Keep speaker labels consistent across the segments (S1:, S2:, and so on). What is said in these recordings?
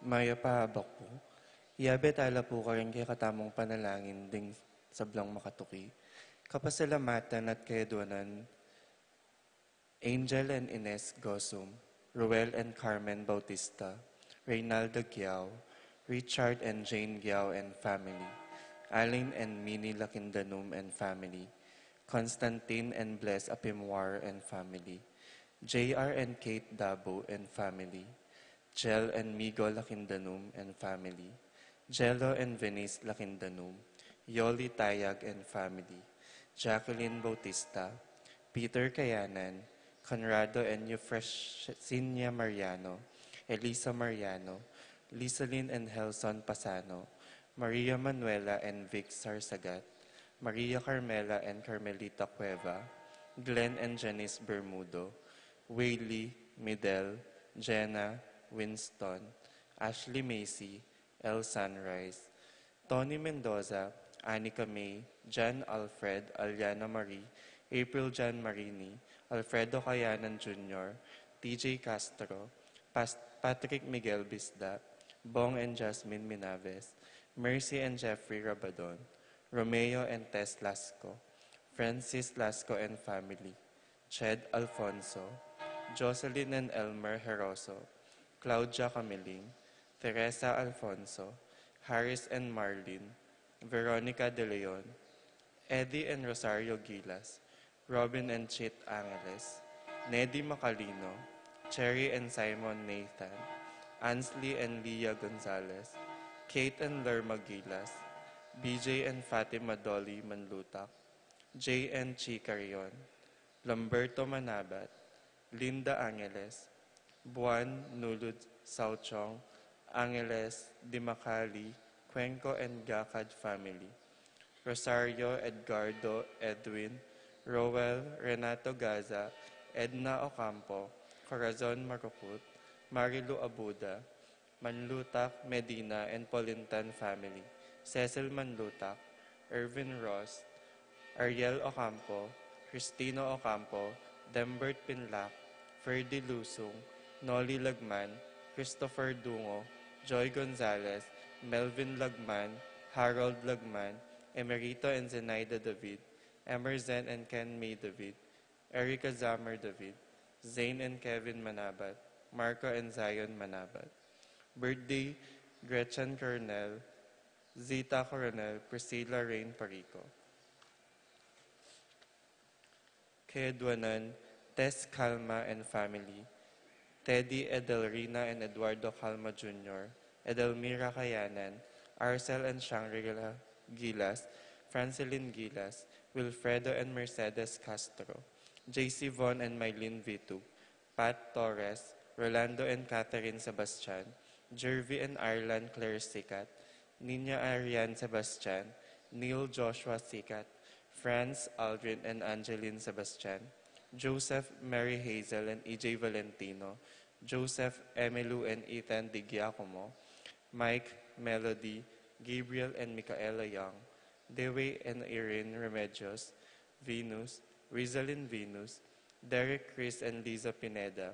S1: Maya pahabak po. Iyabe tala po kayong kay katamong panalangin ding sablang makatuki. Kapasalamatan at kaedwanan, Angel and Ines Gosum, Ruel and Carmen Bautista, Reynaldo Giao, Richard and Jane Giao and family, Aline and Minnie Lakindanum and family, Constantine and Bless Apimwar and family, JR and Kate Dabo and family, Jel and Migo Lakindanum and family, Jello and Venice Lakindanum, Yoli Tayag and family, Jacqueline Bautista, Peter Kayanan, Conrado and Eufrasinia Mariano, Elisa Mariano, Lisalyn and Helson Pasano, Maria Manuela and Vic Sarsagat, Maria Carmela and Carmelita Cueva, Glenn and Janice Bermudo, Whaley, Midel, Jenna, Winston, Ashley Macy, El Sunrise, Tony Mendoza, Anika May, John Alfred, Aliana Marie, April John Marini, Alfredo Cayanan Jr., TJ Castro, Patrick Miguel Bisda, Bong and Jasmine Minaves, Mercy and Jeffrey Rabadon, Romeo and Tess Lasco, Francis Lasco and family, Ched Alfonso, Jocelyn and Elmer Heroso, Claudia Camiling, Teresa Alfonso, Harris and Marlene, Veronica De Leon, Eddie and Rosario Gilas, Robin and Chit Angeles, Neddy Macalino, Cherry and Simon Nathan, Ansley and Leah Gonzalez, Kate and Lerma Gilas, BJ and Fatima Dolly Manlutak, Jay and Chicarion, Lamberto Manabat, Linda Angeles, Buan Nulud Sauchong, Angeles, Dimacali, Cuenco and Gacad family, Rosario, Edgardo, Edwin, Roel, Renato Gaza, Edna Ocampo, Corazon Maruput, Marilu Abuda, Manlutak, Medina, and Polintan family, Cecil Manlutak, Irvin Ross, Ariel Ocampo, Cristino Ocampo, Dembert Pinlac, Ferdy Lusung, Nolly Lagman, Christopher Dungo, Joy Gonzalez, Melvin Lagman, Harold Lagman, Emerito and Zenaida David, Emerson and Ken May David, Erica Zamer David, Zane and Kevin Manabat, Marco and Zion Manabat. Birthday, Gretchen Coronel, Zita Coronel, Priscilla Rain Parico. Kaedwanan, Tess Calma and family, Teddy Edelrina and Eduardo Calma Jr., Edelmira Kayanan, Arcel and Shangri-La Gilas, Francilyn Gilas, Wilfredo and Mercedes Castro, JC Von and Mylene Vitu, Pat Torres, Rolando and Catherine Sebastian, Jervy and Ireland Claire Sikat, Nina Ariane Sebastian, Neil Joshua Sikat, Franz Aldrin and Angeline Sebastian, Joseph Mary Hazel and EJ Valentino, Joseph Emilu and Ethan Di Giacomo, Mike Melody, Gabriel and Micaela Young, Dewey and Irene Remedios, Venus, Rizalyn Venus, Derek Chris and Liza Pineda,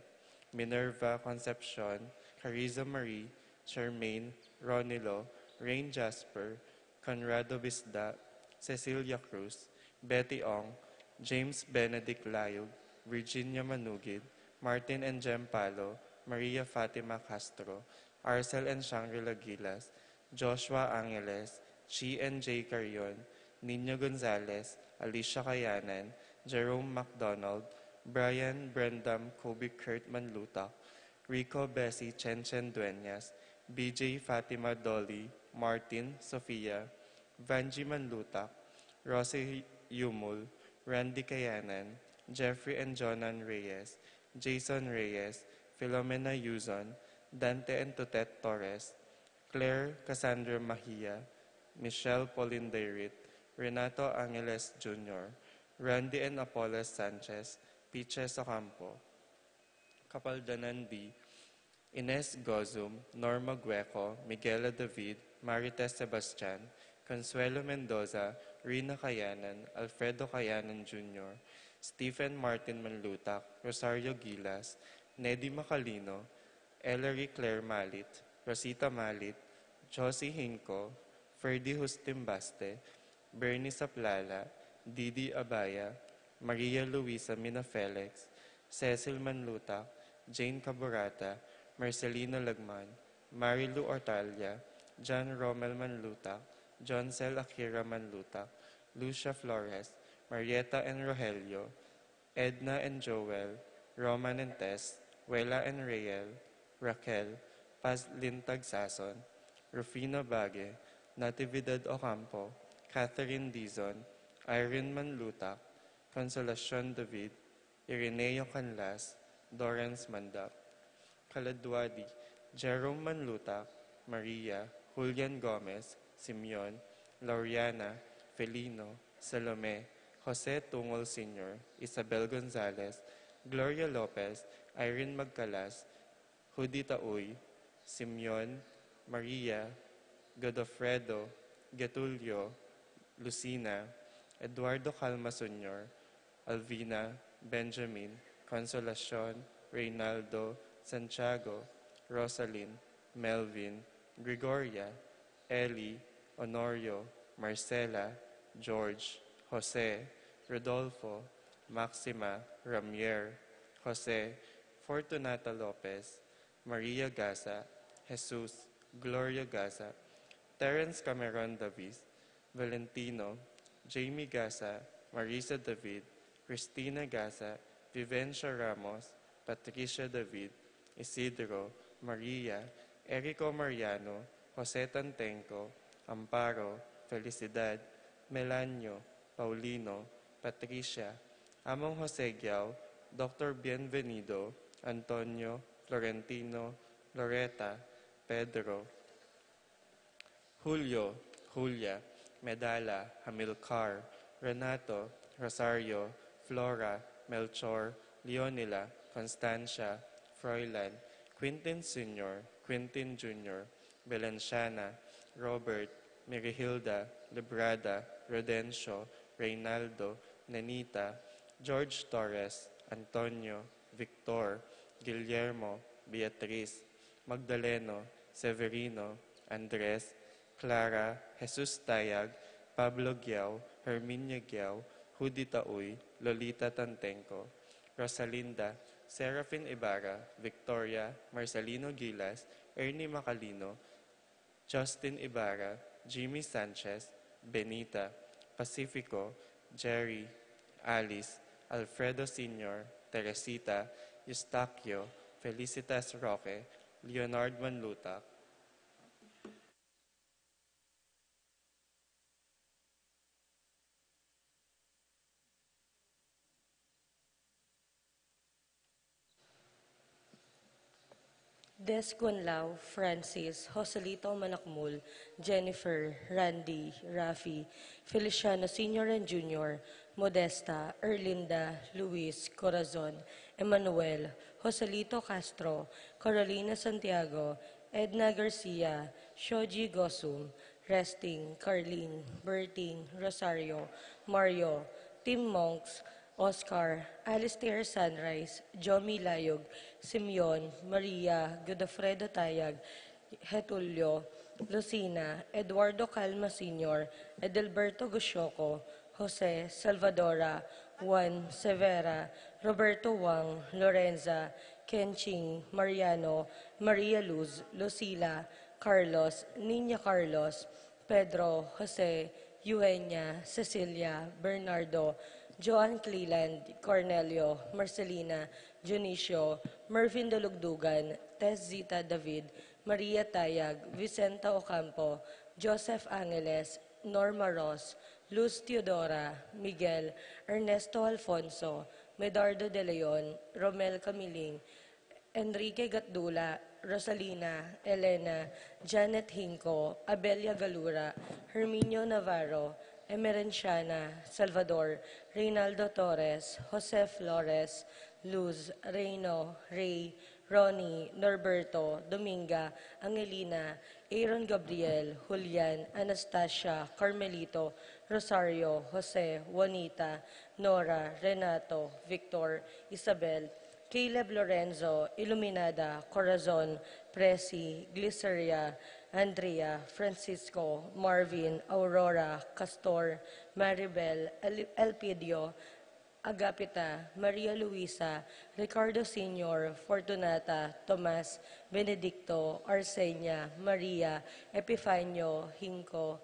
S1: Minerva Concepcion, Cariza Marie, Charmaine, Ronilo, Rain Jasper, Conrado Bisda, Cecilia Cruz, Betty Ong, James Benedict Layog, Virginia Manugid, Martin and Jem Palo, Maria Fatima Castro, Arcel and Shangri-La Gilas, Joshua Angeles, Chi and J. Carion, Nino Gonzalez, Alicia Kayanan, Jerome McDonald, Brian Brendam Kobe Kurt Manlutak, Rico Bessie Chen Dueñas, BJ Fatima Dolly, Martin, Sofia, Vanji Manlutak, Rosie Yumul, Randy Kayanan, Jeffrey and Jonan Reyes, Jason Reyes, Filomena Yuzon, Dante and Tutet Torres, Claire Cassandra Mahia, Michelle Pauline Dayrit, Renato Angeles Jr., Randy and Apollos Sanchez, Piches Ocampo, Kapaldanan D., Ines Gozum, Norma Gueco, Miguela David, Marites Sebastian, Consuelo Mendoza, Rina Kayanan, Alfredo Kayanan Jr., Stephen Martin Manlutak, Rosario Gilas, Neddy Macalino, Ellery Claire Malit, Rosita Malit, Josie Hinco, Ferdy Hustimbaste, Bernie Saplala, Didi Abaya, Maria Luisa Mina Felix, Cecil Manlutak, Jane Caborata, Marcelino Lagman, Marilu Ortalia, John Romel Manlutak, John Cel Akira Manlutak, Lucia Flores, Marietta and Rogelio, Edna and Joel, Roman and Tess, Wela and Rael, Raquel, Paz Lintag Sason, Rufina Bague, Natividad Ocampo, Catherine Dizon, Irene Manlutak, Consolacion David, Ireneo Canlas, Dorance Mandap, Kaladwadi, Jerome Manlutak, Maria, Julian Gomez, Simeon, Lauriana, Felino, Salome, Jose Tungol Sr., Isabel Gonzalez, Gloria Lopez, Irene Magcalas, Judy Taoy, Simeon, Maria, Godofredo, Getulio, Lucina, Eduardo Calma Sr., Alvina, Benjamin, Consolacion, Reynaldo, Santiago, Rosalyn, Melvin, Gregoria, Ellie, Honorio, Marcela, George, Jose, Rodolfo, Maxima, Ramier, Jose, Fortunata Lopez, Maria Gaza, Jesus, Gloria Gaza, Terence Cameron Davis, Valentino, Jamie Gaza, Marisa David, Christina Gaza, Vivencia Ramos, Patricia David, Isidro, Maria, Erico Mariano, Jose Tantenco, Amparo, Felicidad, Melanio, Paulino, Patricia, Among Jose Giao, Dr. Bienvenido, Antonio, Florentino, Loretta, Pedro, Julio, Julia, Medala, Hamilcar, Renato, Rosario, Flora, Melchor, Leonila, Constancia, Froilan, Quintin Sr., Quintin Jr., Belenciana, Robert, Mirihilda, Librada, Rodencio, Reynaldo, Nenita, George Torres, Antonio, Victor, Guillermo, Beatriz, Magdaleno, Severino, Andres, Clara, Jesus Tayag, Pablo Giao, Herminia Giao, Judy Taoy, Lolita Tantenco, Rosalinda, Serafin Ibarra, Victoria, Marcelino Gilas, Ernie Macalino, Justin Ibarra, Jimmy Sanchez, Benita, Pacifico, Jerry, Alice, Alfredo Sr., Teresita, Eustaquio, Felicitas Roque, Leonard Manlutak,
S2: Des Gunlao, Francis, Joselito Manakmul, Jennifer, Randy, Rafi, Feliciano Sr. and Jr., Modesta, Erlinda, Luis, Corazon, Emmanuel, Joselito Castro, Carolina Santiago, Edna Garcia, Shoji Gosum, Resting, Carlene, Berting, Rosario, Mario, Tim Monks, Oscar, Alistair Sunrise, Jomi Layog, Simeon, Maria, Godofredo Tayag, Getulio, Lucina, Eduardo Calma Sr., Edelberto Gusyoco, Jose, Salvadora, Juan Severa, Roberto Wang, Lorenza, Kenching, Mariano, Maria Luz, Lucila, Carlos, Nina Carlos, Pedro, Jose, Eugenia, Cecilia, Bernardo, Joan Cleland, Cornelio, Marcelina, Junicio, Mervin Dalugdugan, Tess Zita David, Maria Tayag, Vicenta Ocampo, Joseph Angeles, Norma Ross, Luz Teodora, Miguel, Ernesto Alfonso, Medardo De Leon, Romel Camiling, Enrique Gatdula, Rosalina, Elena, Janet Hinco, Abelia Galura, Herminio Navarro, Emerenciana, Salvador, Reynaldo Torres, Jose Flores, Luz, Reyno, Ray, Ronnie, Norberto, Dominga, Angelina, Aaron Gabriel, Julian, Anastasia, Carmelito, Rosario, Jose, Juanita, Nora, Renato, Victor, Isabel, Caleb Lorenzo, Iluminada, Corazon, Presi, Glyceria, Andrea, Francisco, Marvin, Aurora, Castor, Maribel, Elpidio, Agapita, Maria Luisa, Ricardo Sr., Fortunata, Tomas, Benedicto, Arsenia, Maria, Epifanio, Hinco,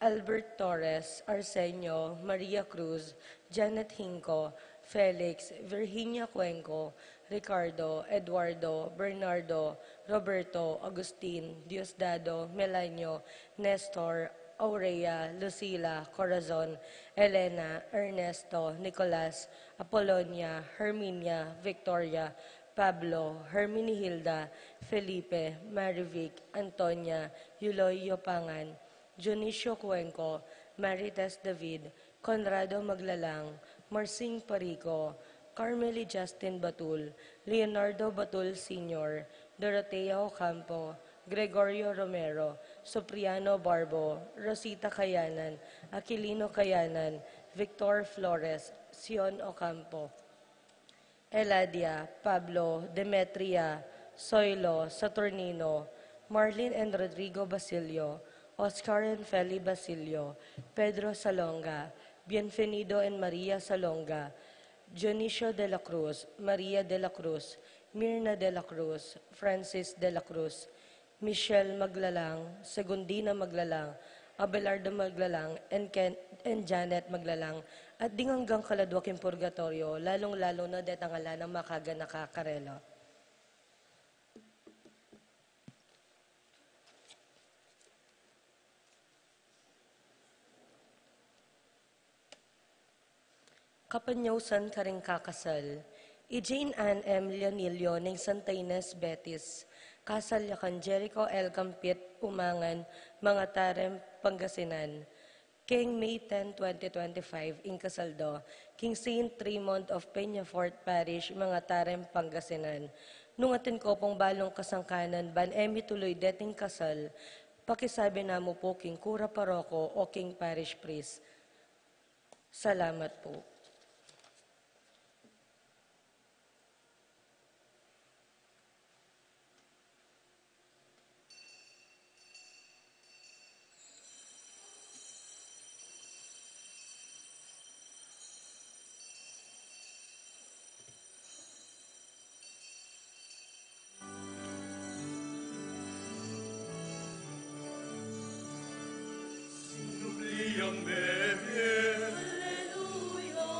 S2: Albert Torres, Arsenio, Maria Cruz, Janet Hinco, Felix, Virginia Cuenco, Ricardo, Eduardo, Bernardo, Roberto, Agustin, Diosdado, Melanio, Nestor, Aurea, Lucila, Corazon, Elena, Ernesto, Nicolas, Apollonia, Herminia, Victoria, Pablo, Herminihilda, Felipe, Marivic, Antonia, Yuloy Yopangan, Dionisio Cuenco, Marites David, Conrado Maglalang, Marcing Parico, Carmeli Justin Batul, Leonardo Batul Sr., Dorotea Ocampo, Gregorio Romero, Supriano Barbo, Rosita Kayanan, Aquilino Kayanan, Victor Flores, Sion Ocampo, Eladia, Pablo, Demetria, Soilo, Saturnino, Marlene and Rodrigo Basilio, Oscar and Feli Basilio, Pedro Salonga, Bienvenido and Maria Salonga, Dionisio de la Cruz, Maria de la Cruz, Mirna de la Cruz, Francis de la Cruz, Michelle Maglalang, Segundina Maglalang, Abelardo Maglalang, and Janet Maglalang, at ding hanggang kaladwaking purgatorio, lalong-lalo na detangala ng makaga nakakarelo. Kapanyausan ka rin kakasal, i-Jane Ann M. Leonilio ng Santa Ines, Betis, kasal yakan Jericho L. Campit, Umangan, mga Tarem, Pangasinan. King May 10, 2025, in Casaldo, King Saint Raymond of Peñafort Parish, mga Tarem, Pangasinan. Nung atin ko pong balong kasangkanan, ban emi tuloy deting kasal, pakisabi na mo po King Kura Paroko o King Parish Priest. Salamat po.
S3: Suppliam Dei, Alleluia.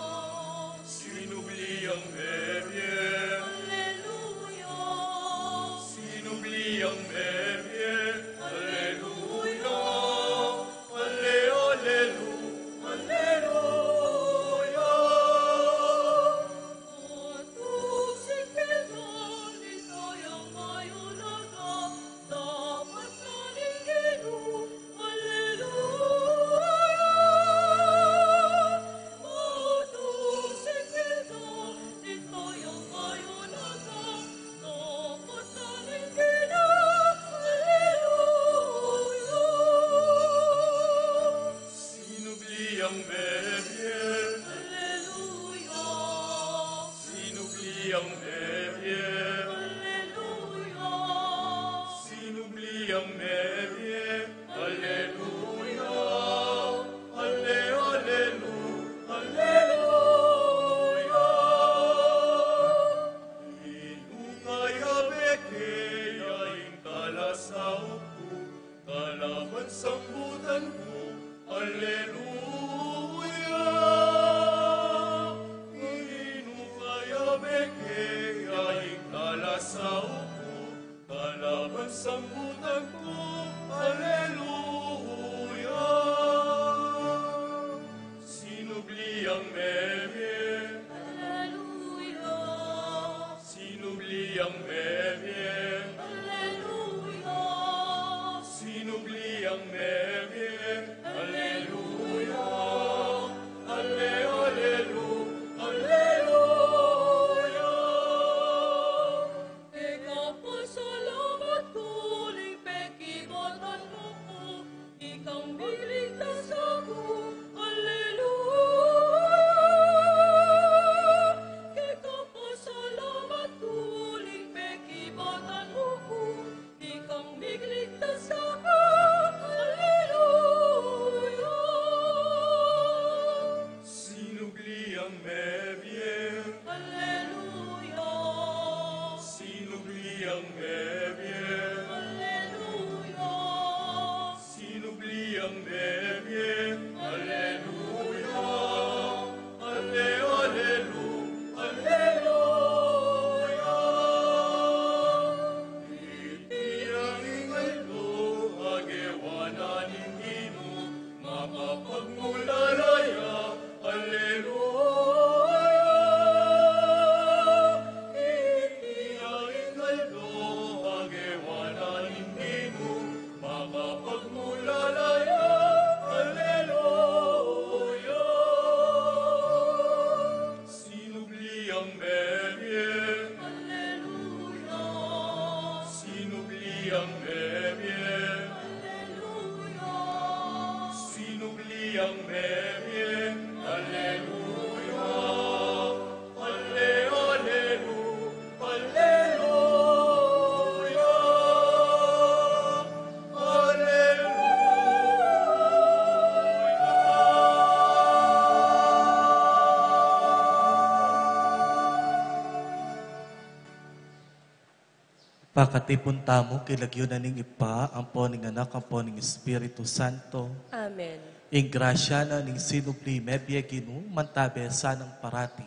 S3: Pakatipon tamo, kilagyo na ning ipa, ang po ning anak, ang po ning Espiritu Santo.
S2: Amen.
S3: Ing grasya na ning sinupli mebye ginu, mantabe sanang parati,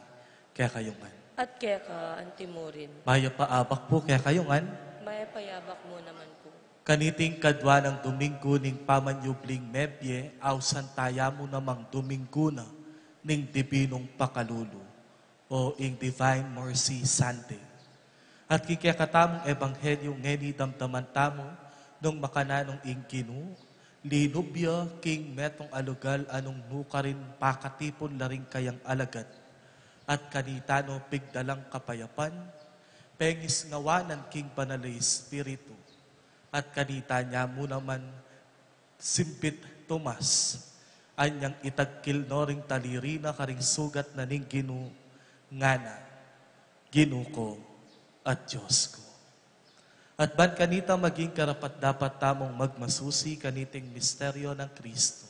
S3: kaya kayungan.
S2: At kaya ka, Antimorin,
S3: Maya paabak po, kaya kayungan.
S2: may payabak mo naman po.
S3: Kaniting kadwa ng Domingo ning pamanyubling mebye, aw santaya mo namang Domingo na, ning Dibinong Pakalulu, o ing Divine Mercy Sunday. At kikakatamong ebanghelyo ngeni damdaman tamo nung makananong ingkinu, linubya king metong alugal anong nukarin pakatipon laring kayang alagad. At kanitano pigdalang kapayapan, pengis ngawanan king banalay espiritu. At kanita niya mo naman simpit Tomas, anyang itagkil no ring talirina karing sugat na ning ginu, ngana, ginu ko, at Diyos ko. At ban kanita maging karapat dapat tamong magmasusi kaniting misteryo ng Kristo.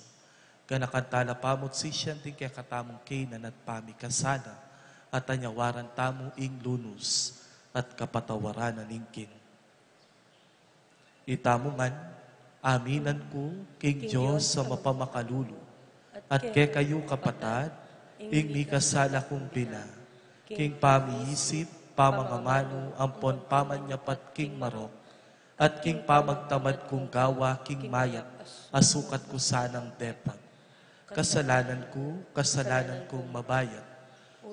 S3: Kanakantala pamot si siyanting kaya katamong kainan at pamikasana at anyawaran tamo ing lunus at kapatawaran na ningkin. Itamungan, aminan ko king Diyos sa mapamakalulu at kay kayo kapatad, ing mikasala kong bina, king pamiisip, pamangamano, ampon pamanyapat king marok, at king pamagtamad kong gawa, king mayat, asukat ko sanang depag. Kasalanan kong mabayat.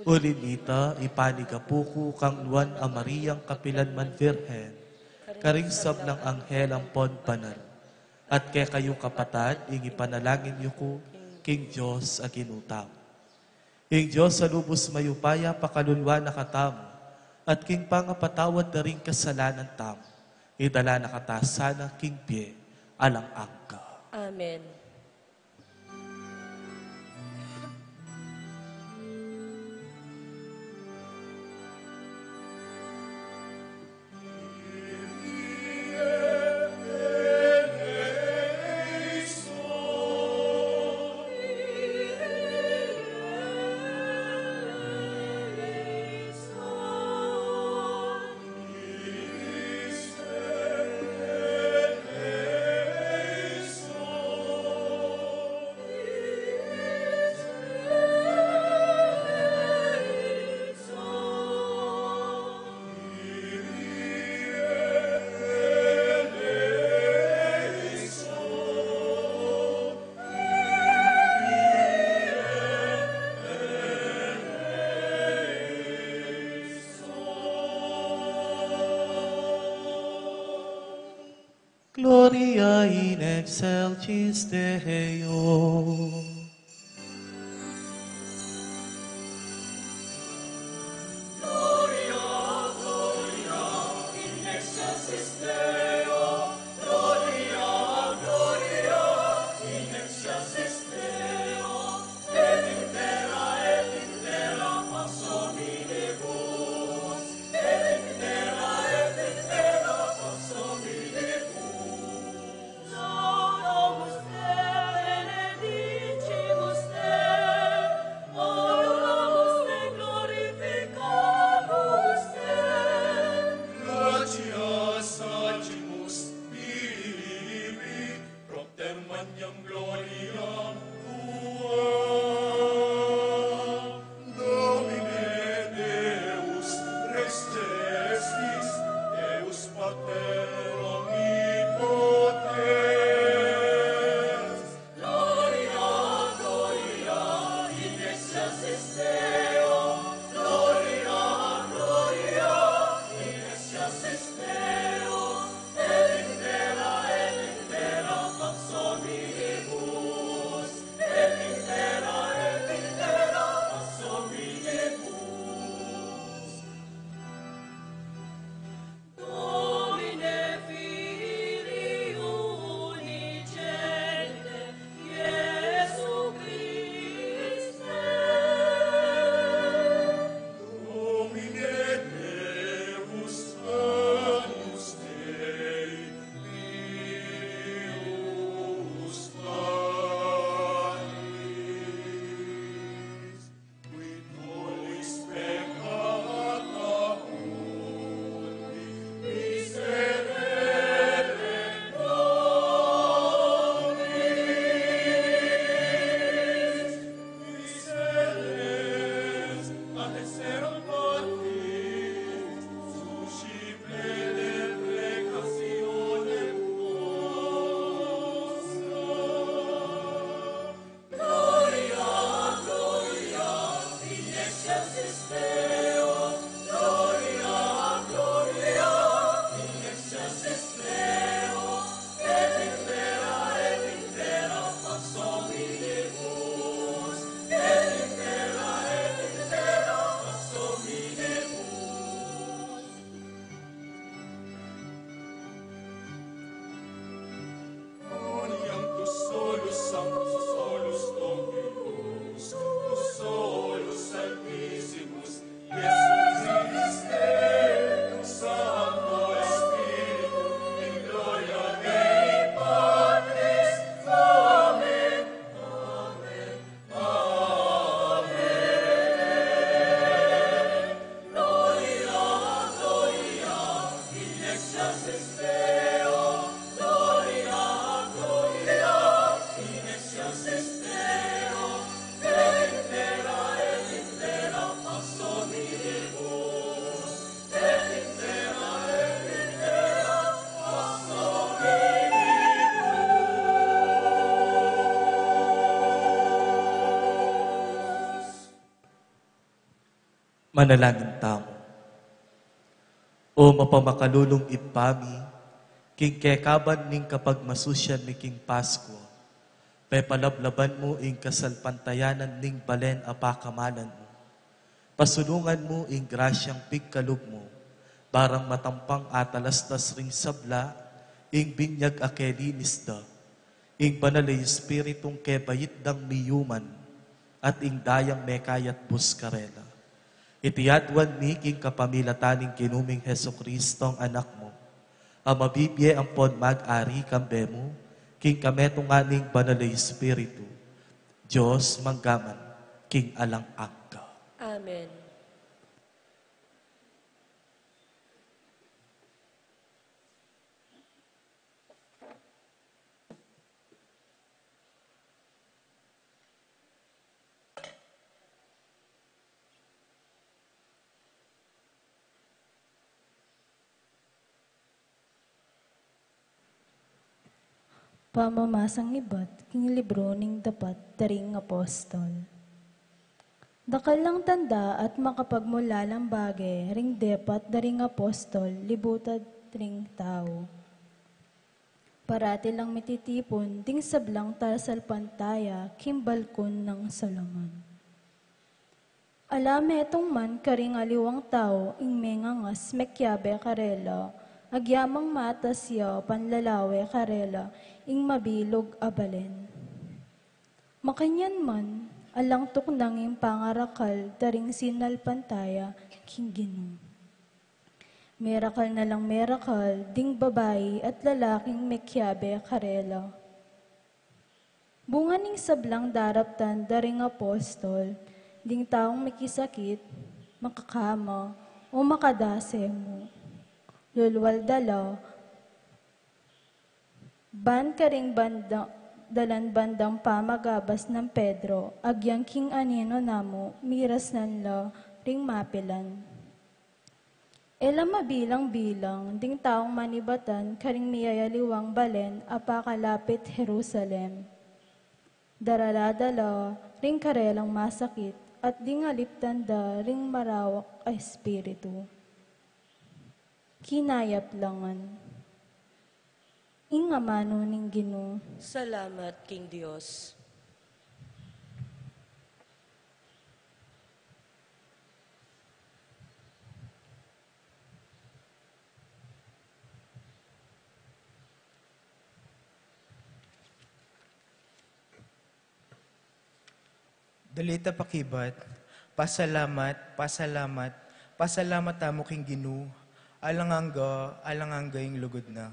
S3: Ulinita, ipanigapuko kang luan a Mariyang kapilan man virhen, karingsab ng anghel ang pon banal. At kay kayo kapatad, ing ipanalangin niyo ko, king Diyos a ginutaw. Ing Diyos sa lubos mayupaya, pakalulwa na katamo, at king pangapatawad na rin kasalanan tamo, idala na katasana king pie, alang angka.
S2: Amen.
S3: Gloria in excelsis Deo.
S4: Benedice
S3: Manalangin tamo. O mapamakalulong ipami, king kekaban ning kapag masusyan ni king Pasko, pepalablaban mo ing kasalpantayanan ning balen apakamalan mo. Pasulungan mo ing grasyang pigkalub mo, barang matampang atalastas ring sabla, ing binyag akelinis da, ing banalay espiritong kebayit dang miyuman, at ing dayang mekayat buskarela. Itiyadwan mi king kapamilataning kinuming Heso Kristo ang anak mo, ang mabibye ang pon mag-ari kambe mo, king kametunganing banalay espiritu, Diyos manggaman, king alang agka.
S2: Amen.
S4: Pamamasang ibat, king libro ning dapat daring apostol. Dakal lang tanda at makapagmulalang bagay, ring depat daring apostol, libutad ring tao. Parati lang mititipon, ding sablang tarasal pantaya, kimbalkon ng Solomon. Alam etong man karing aliwang tao, ing mengangas mekyabe karela, agyamang matas yaw panlalawe karela, ing mabilog abalen. Makanyan man, alang tuknang ing pangarakal, daring sinal pantaya, king Ginoo. Merakal na lang merakal, ding babae at lalaking mekyabe karela. Bunga ning sablang daraptan, daring apostol, ding taong mikisakit, makakama, o makadase mo. Lulwal dala, ban karing dalan bandang pamagabas ng Pedro, agyang king anino namo, miras nanla, ring mapilan. Ela mabilang-bilang, ding taong manibatan, karing miyayaliwang balen, apakalapit Jerusalem. Daraladala, ring karelang masakit, at ding aliptanda, ring marawak a espiritu. Kinayap langan. Ingamano ning Ginoo.
S2: Salamat, King Diyos.
S5: Dalita pakibat, pasalamat, pasalamat, pasalamat tamo king Ginoo, alanganga yung lugod na.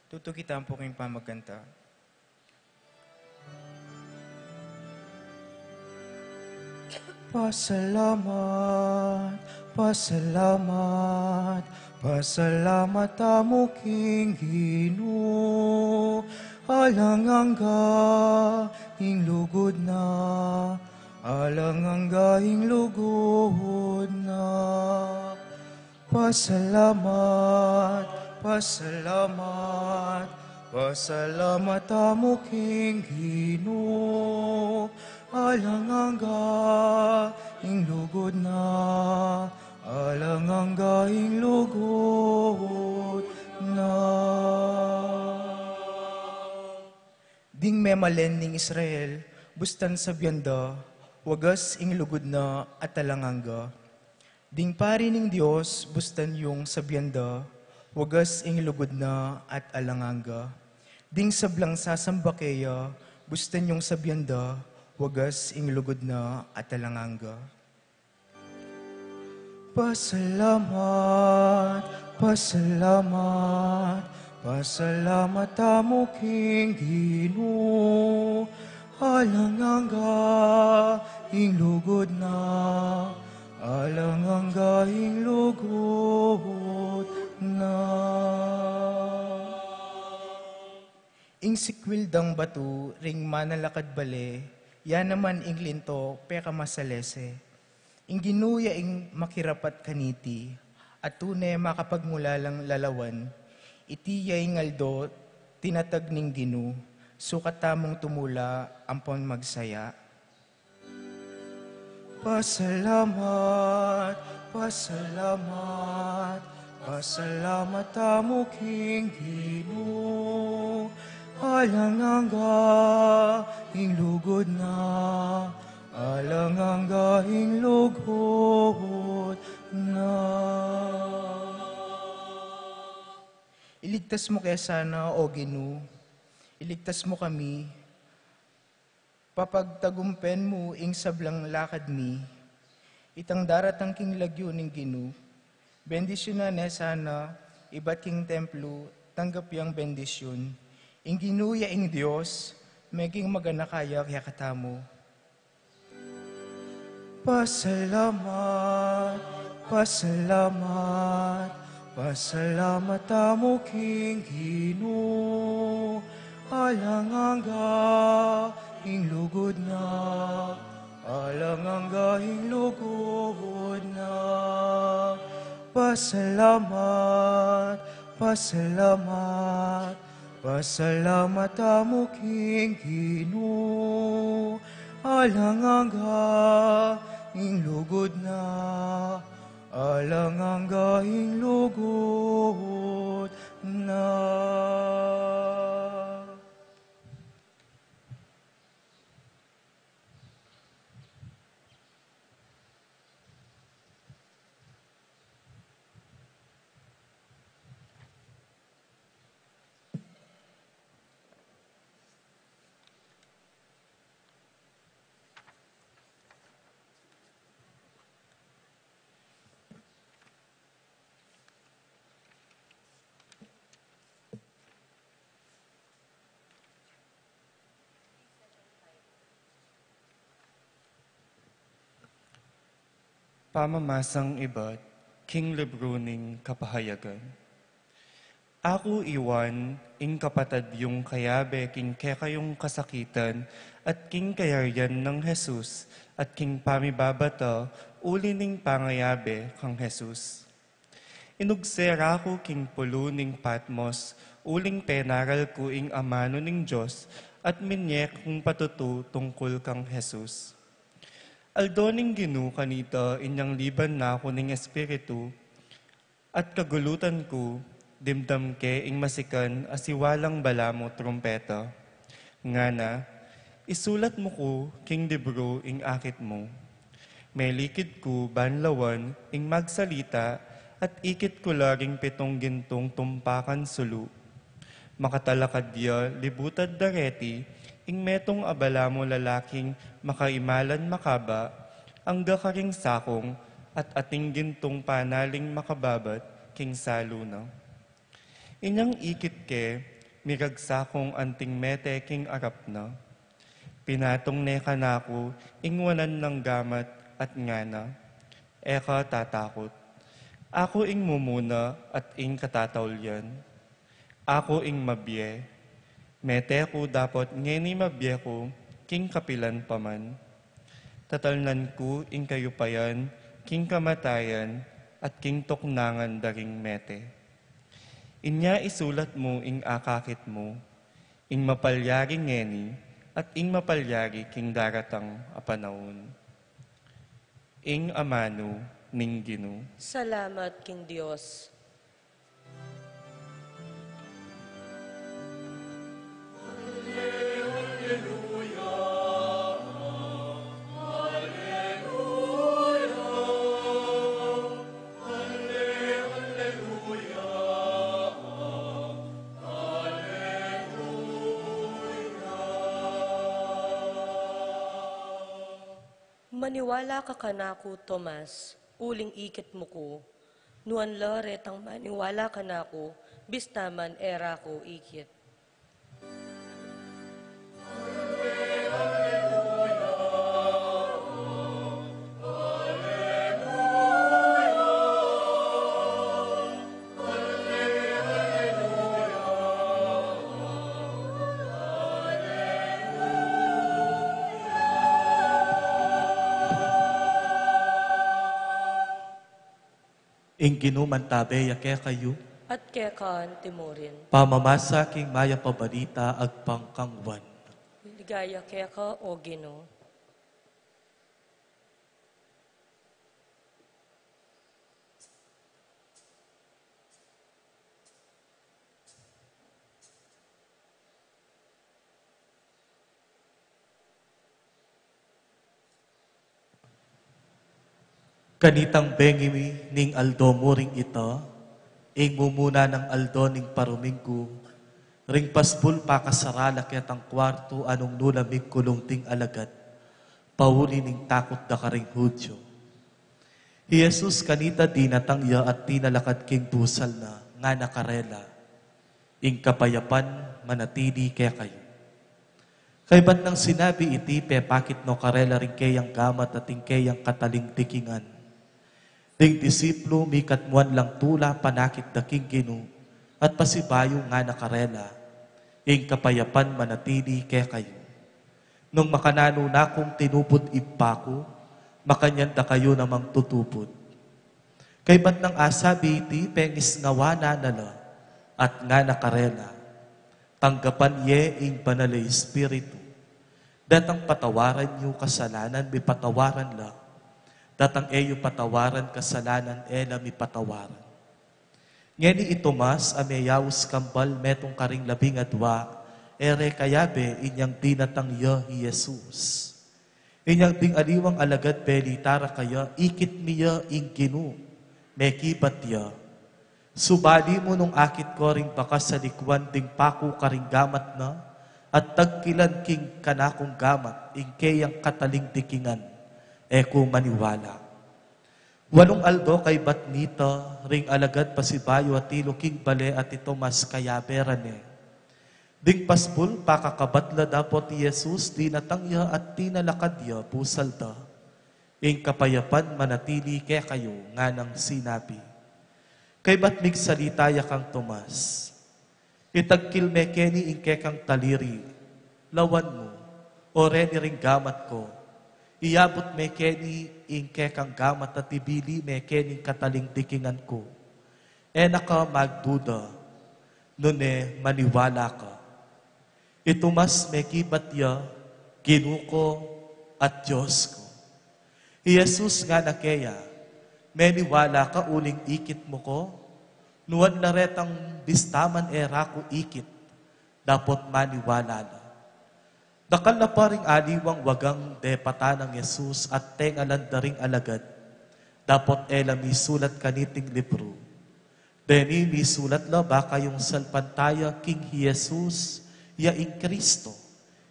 S5: Tutukitan po kayong pamagkanta. Pasalamat, pasalamat, pasalamat tamo king Ginoo, alanganga ing lugod na, alanganga ing lugod na. Pasalamat, pasalamat, pasalamat tamo king Ginoo, alanganga ing lugod na, alanganga ing lugod na. Ding memalen ning Israel, bustan sa biyanda, wagas ing lugod na at alanganga. Ding pari ning Dios, bustan yung sabyanda, wagas ing lugod na at alanganga. Ding sablang sasamba kaya, bustan yung sabyanda, wagas ing lugod na at alanganga. Pasalamat, pasalamat, pasalamat tamo king Ginoo, alanganga ing lugod na, alanganga ing lugod na. Ing sikwil dang batu, ring manalakad bale, yan naman ing linto, peka masalese. Ing ginuya ing makirapat kaniti, at tunay makapagmulalang lalawan, itiya ing aldo, tinatag ning Ginoo, sukat tamong tumula, ampon magsaya. Pasalamat, pasalamat, pasalamat amo king Ginoo. Alanganga ing lugod na, alanganga ing lugod na. Iligtas mo kaya sana, O Ginoo, iligtas mo kami, papagtagumpen mo ing sablang lakad mi, itang daratang king lagyo ning Ginoo, bendisyon na sana, iba't king templo, tanggap yang bendisyon, ing Ginuya ing Diyos, maging maganakaya kaya katamo. Pasalamat, pasalamat, pasalamat amo king Ginoo, alanganga ing lugod na, alanganga ing lugod na. Pasalamat, pasalamat, pasalamat amo king Ginoo, alanganga ing lugod na, alanganga ing lugod na.
S1: Pamamasang iba't king libruning kapahayagan. Ako iwan, ing kapatad yung kayabe, king kekayong kasakitan, at king kayaryan ng Jesus, at king pamibabata, uli ning pangayabe kang Jesus. Inugsera ko king pulo ning Patmos, uling penaral ko ing amano ning Diyos, at minyek kong patutu tungkol kang Jesus. Aldoning Ginoo kanita inyang liban na ako ning espiritu, at kagulutan ko, dimdam ke ing masikan asiwalang balamo trumpeta. Ngana, isulat mo ko king libro ing akit mo. May likid ko banlawan ing magsalita, at ikit ko laring 7 gintong tumpakan sulu. Makatalakadya libutad dareti, ing metong abala mo lalaking makaimalan makaba, ang gakaring sakong at ating gintong panaling makababat king saluna. Inyang ikit ke, miragsakong anting mete king arap na. Pinatong neka nako, ingwanan ng gamat at ngana. Eka tatakot. Ako ing mumuna at ing katatawlyan. Ako ing mabye. Mete ko dapat ngeni mabye ko, king kapilan paman. Tatalnan ko ing kayupayan, king kamatayan, at king toknangan daring mete. Inya isulat mo ing akakit mo, ing mapalyari ngeni, at ing mapalyari king daratang apanahon. Ing amano ning Ginoo.
S2: Salamat king Diyos. Maniwala ka kanako, Tomas, uling ikit mo ko. Nuan loretang maniwala kanako, bistaman era ko ikit.
S3: Ing ginumantabe ya kaya kayo,
S2: At kekan timorin.
S3: pamamasa king maya pabarita agpangkangwan.
S2: Ligaya keka o Ginoo.
S3: Kanitang bengimi ning aldo mo ring ito, ing mumuna ng aldo ning parumingko, ring pasbul pakasarala ket ang kwarto anong nulamig kulong ting alagad, pauli ning takot da karing Hudyo. Jesus kanita dinatangya at tinalakad king pusal na nga nakarela, ing kapayapan manatili kaya kayo. Kay ba't nang sinabi iti pakit no karela rin kayang gamat at ing kayang kataling tikingan. Ding disiplo mi katmuan lang tula panakit daking ginu at pasibayo nga nakarela, ing kapayapan manatili kaya kayo. Nung makanano na kong tinupod ipako, makanyanda kayo namang tutupod. Kay ba't nang asabi iti pengis ngawana nala at nga nakarela, tanggapan ye ing banal Espiritu. Datang patawaran niyo kasalanan, may patawaran lang. Datang eyo patawaran kasalanan, ela may patawaran. Ngeni itomas, ameyawus kambal, metong karing labing adwa, ere kayabe, inyang dinatang ya Jesus. Inyang ding aliwang alagad, belitara kaya, ikit miya ing ginu, mekibat ya. Subali mo nung akit ko ring bakas sa likwan ding paku karing gamat na, at tagkilan king kanakong gamat, ing kayang kataling dikingan, eko maniwala. Walong aldo kay batnita, ring alagad pasibayo at tilo king bale at ito mas kayaberane. Ding pasbul, pakakabatla dapot ni Jesus, dinatangya at tinalakadya, pusalda, ing kapayapan manatili kaya kayo, nga nang sinabi. Kay ba't migsalitaya kang Tomas? Itagkil mekeni ing kekang taliri, lawan mo, o reni ring gamat ko. Iabot mekeni ing kekang gamat at ibili mekeni kataling dikingan ko. Naka magduda, nune maniwala ka. Itumas mekibat ya, ginuko at Diyos ko. Jesus nga na kaya, meniwala ka uling ikit mo ko, nuwan na retang bistaman era ko ikit, dapot maniwala na. Dakal na pa ring aliwang wagang depata ng Jesus at tengalan da ring alagad, dapot ela misulat kaniting libro. Deni misulat la baka yung salpantaya king Jesus, ya ing Kristo,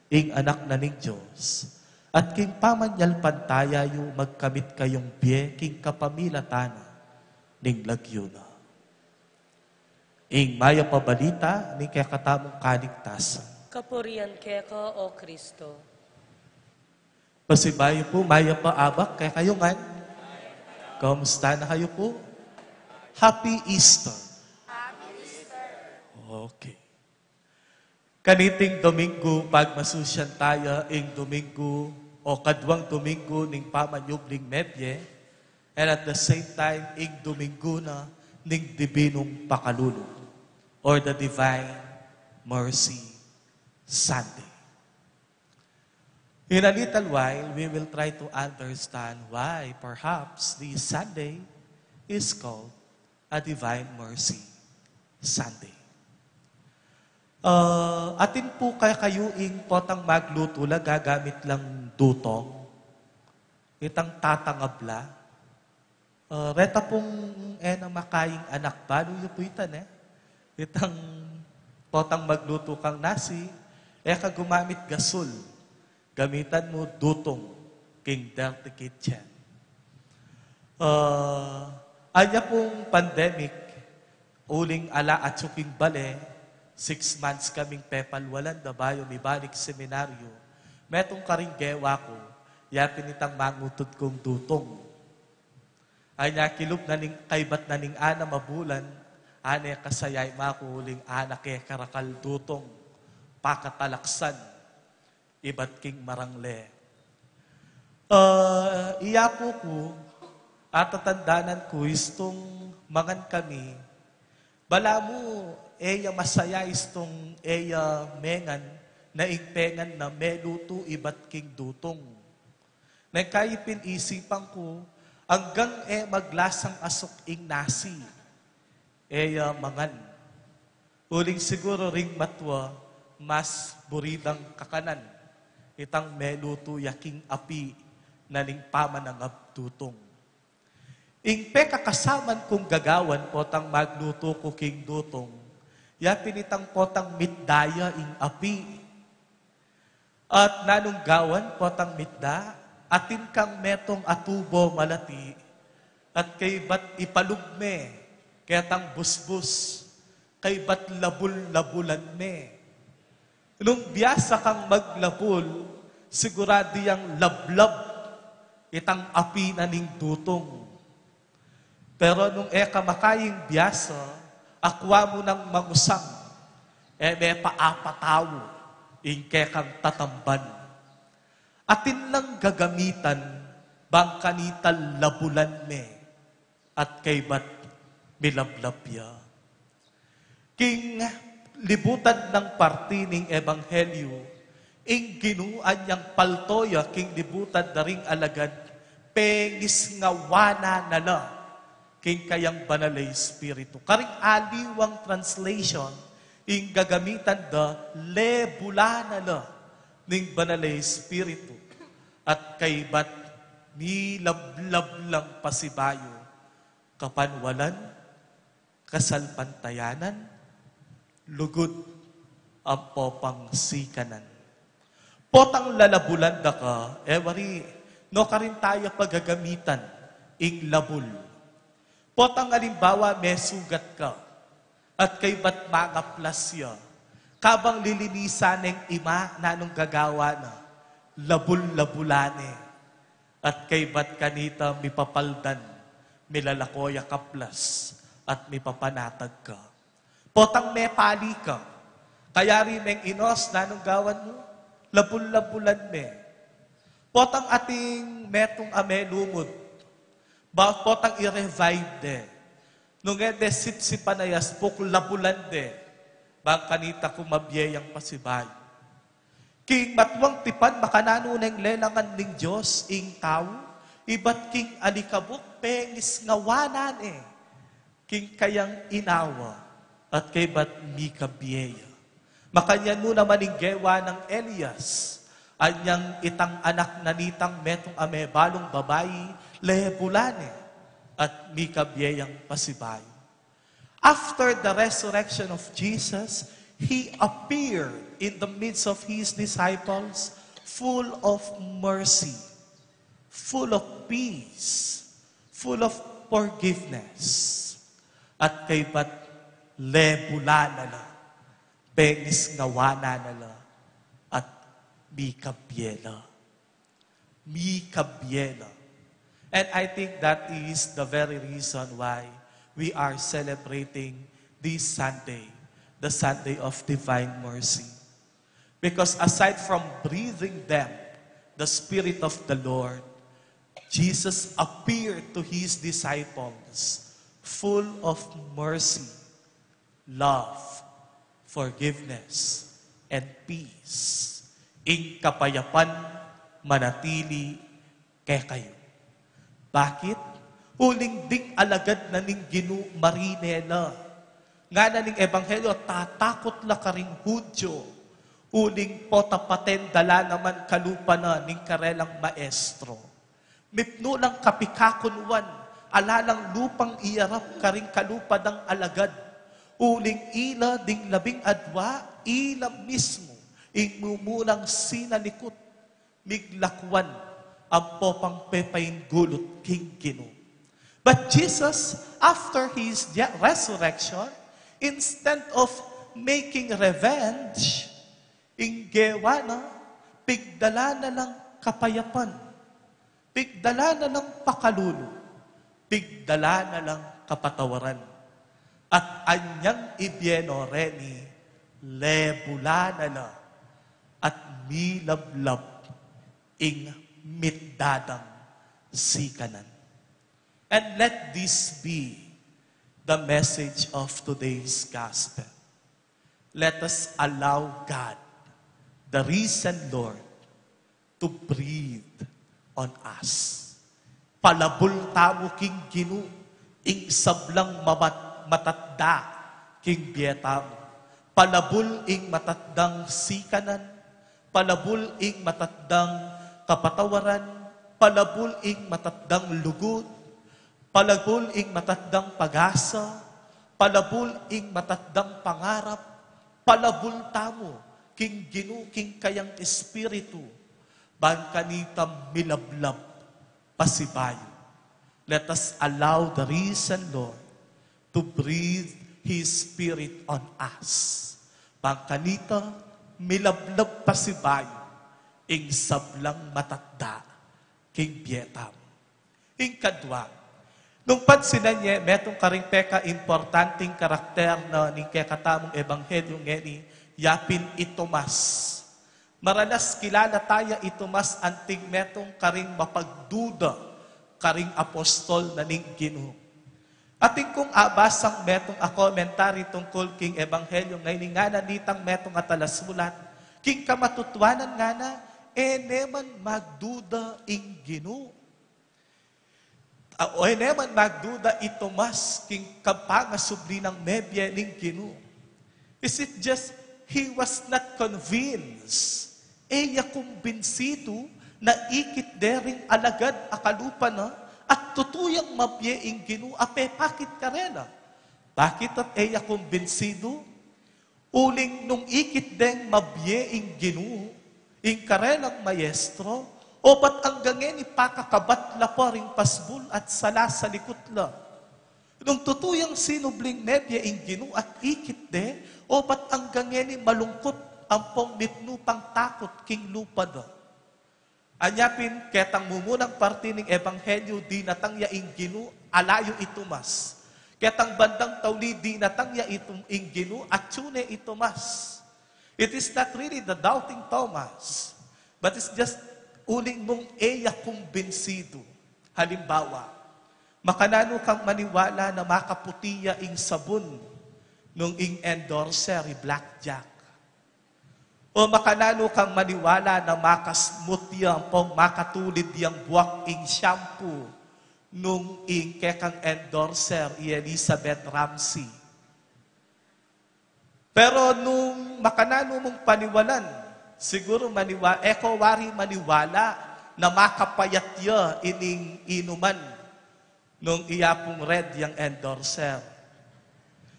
S3: ing anak na ning Diyos. At king pamanyal pantaya yung magkamit kayong biye king kapamilatana ning lagyo na. Ing maya pabalita ning kaya katamong kaligtasan.
S2: Kapurian keka o Kristo.
S3: Pasibayo po, maya pa abak kaya kayo nga. Kamusta na kayo po? Happy Easter. Happy Easter. Okay. Kaniting Domingo, pagmasusyan tayo ing Domingo o kadwang Domingo ning pamanyubling medye, and at the same time, ing Domingo na ning Dibinong Pakalulu or the Divine Mercy Sunday. In a little while, we will try to understand why perhaps this Sunday is called a Divine Mercy Sunday. Atin po kayo ing potang maglutula, gagamit lang dutong. Itang tatangabla. Reta pong na makaying anak ba? Luyo po itan Itang potang magluto kang nasi, ka gumamit gasol. Gamitan mo dutong king dirty kitchen. Anya pong pandemic, uling ala at suking bale, 6 months kaming pepalwalan, dabayo, may balik seminaryo. Metong karing gewa ko, yapin itang mangutod kong dutong. Ay nakilog na ning, kaybat na ning ana mabulan, ane kasayay makuling anak karakal dutong, pakatalaksan, ibat king marangle. Iyapo ko, at tatandanan ko, istong mangan kami, bala mo, eya masaya istong eya mengan na igpengan na meluto ibat king dutong. Nagkaipin isipan ko, hanggang maglasang asok ing nasi. Eya mangan. Uling siguro ring matwa, mas buridang kakanan. Itang meluto yaking api na ning pamanangab dutong. Ing peka kasaman kung gagawan potang magluto ko king dutong. Ya pinitang potang mitdaya ing api. At nanong gawan potang mitda, atin kang metong atubo malati. At kay bat ipalugme, kaya tang busbus, kay bat labul-labulan me. Nung biyasa kang maglabul, sigurado yang lablab, itang api na ning dutong. Pero nung eka makaying biyasa, akwa mo ng mangusang, may paapatawo, ingke kang tatamban. Atin lang gagamitan, bang kanita labulan me, at kay bat milablabya. King libutan ng parti ning ebanghelyo, ing ginuan niyang paltoya, king libutan na ring alagad, pengis nga wana nala, king kayang banalay espiritu. Karing aliwang translation, ing gagamitan da lebulanala ning banalay espiritu. At kay bat nilablab lang pasibayo, kapanwalan, kasalpantayanan, lugod ang popang sikanan. Potang lalabulan da ka, wari, no ka rin tayo paggagamitan, ing labul. Potang alimbawa, may sugat ka, at kay ba't mga plasya, kabang lilinisan ng ima na nung gagawa na, labul-labulane, at kay ba't kanita mipapaldan, milalakoya kaplas, at mipapanatag ka. Potang may pali ka, kaya rin ng inos na nung gawan mo, labul-labulan me. Potang ating metong ame lumod, potang i-revive de. Nung ede sip-sipanayas, labulan de. Bang kanita kumabiyayang pasibay. King matwang tipan, makanano ng lelangan ng Diyos, ing tao, iba't king alikabok, pengis ngawanan King kayang inawa, at kay ba't mi kabiyaya. Makanyan mo naman ing gewa ng Elias, anyang itang anak na nitang metong ame balong babayi, lehebulane, at mi kabiyayang pasibayo. After the resurrection of Jesus, He appeared in the midst of His disciples, full of mercy, full of peace, full of forgiveness. At kay ba't lebulana na, pengis ngawana nala, at mikabyela. Mikabyela. And I think that is the very reason why we are celebrating this Sunday, the Sunday of Divine Mercy. Because aside from breathing them, the Spirit of the Lord, Jesus appeared to His disciples full of mercy, love, forgiveness, and peace. Ing kapayapan manatili kay kayo. Bakit? Uling ding alagad na ning Ginu Marinela. Nga na ning ebanghelyo, tatakot la karing Hudyo. Uling potapaten dala naman kalupa na ning karelang maestro. Mipno lang kapikakunwan, alalang lupang iyarap karing kalupa ng alagad. Uling ila ding labing adwa, ila mismo, ingmumunang sinalikot, miglakwan, ang popang pepain gulot king Ginu. But Jesus, after His resurrection, instead of making revenge, inggewa na, pigdala na lang kapayapan, pigdala na lang pakalulu, pigdala na lang kapatawaran. At anyang ibyeno reni, lebula na la, at milablab, ing mitdadang sikanan. And let this be the message of today's gospel. Let us allow God, the risen Lord, to breathe on us. Palabul tamo king Ginu, ing sablang matatda king Bietamo. Palabul ing matadang sikanan, palabul ing matadang kapatawaran, palabul ing matadang lugod, palabul ing matadang pag-asa, palabul ing matadang pangarap, palabul tamo, king Ginu, king kayang espiritu, bangkanitam milablab, pasibayo. Let us allow the risen Lord to breathe His Spirit on us. Bangkanita, milablab pasibayo, ing sablang matanda, king Bietam. Ing kadwa, nung pansinan niya, metong karing peka importanting karakter na ning kekatamong ebanghelyo ngeni, yapin itomas. Maranas kilala tayo itomas anting metong karing mapagduda, karing apostol na ning Ginoo. Ating kung abasang metong a commentary tungkol king ebanghelyo ngayon nga nanitang metong atalasmulat, king kamatutwanan nga na, neman magduda ing Ginoo. O neman magduda itomas king kapangasubli ng mebye ning Ginoo. Is it just he was not convinced? Eya kumbinsido na ikit dering alagad akalupa na at tutuyang mabyeing Ginoo ape pakit karela. Bakit at eya kumbinsido? Uling nung ikit deng mabyeing Ginoo, ing karelang maestro, o ba't ang gangen ipakakabat la pa ring pasbul at sala sa likot la? Nung tutuyang sinubling nebya ing Ginoo at ikit de, o ba't ang gangen malungkot ang pong mitnupang takot king lupa da? Anyapin, ketang mumunang parte ng ebanghelyo, di natangya ing Ginoo, alayo itumas. Ketang bandang tawli, di natangya ing Ginoo, at tune itumas. It is not really the doubting Thomas, but it's just uling mong eya kumbinsido. Halimbawa, makanano kang maniwala na makaputiya ing sabon nung ing endorser, blackjack. O makanano kang maniwala na makasmutya pong makatulid yang buwak ing shampoo nung ing kekang endorser, Elizabeth Ramsey. Pero nung makanano mong paniwalan, siguro wari maniwala na makapayat ya ining inuman nung iyapong red yang endorser.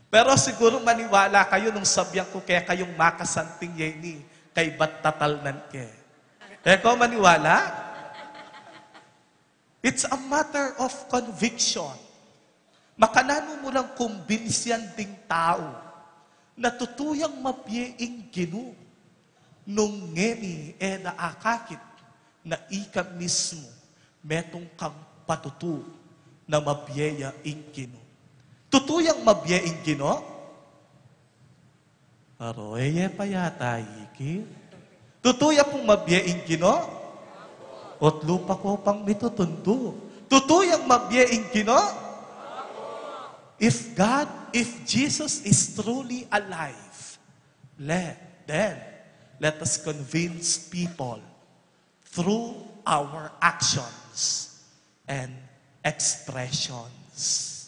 S3: Pero siguro maniwala kayo nung sabyang ko kaya kayong makasanting yeni kay ba't tatalnan ke. Eko maniwala? It's a matter of conviction. Makanano mo lang kumbinsiyan ding tao na tutuyang mabyeing Ginoo nung ngeni naakakit na ikam mismo metong kang patutu na mabyeya ing Ginoo. Tutuyang mabyeing Ginoo? Aroye pa yata iki. Tutuya pong mabyeing Ginoo? Ot lupa ko pang mitutundo. Tutuyang mabyeing Ginoo? If Jesus is truly alive, then let us convince people through our actions and expressions.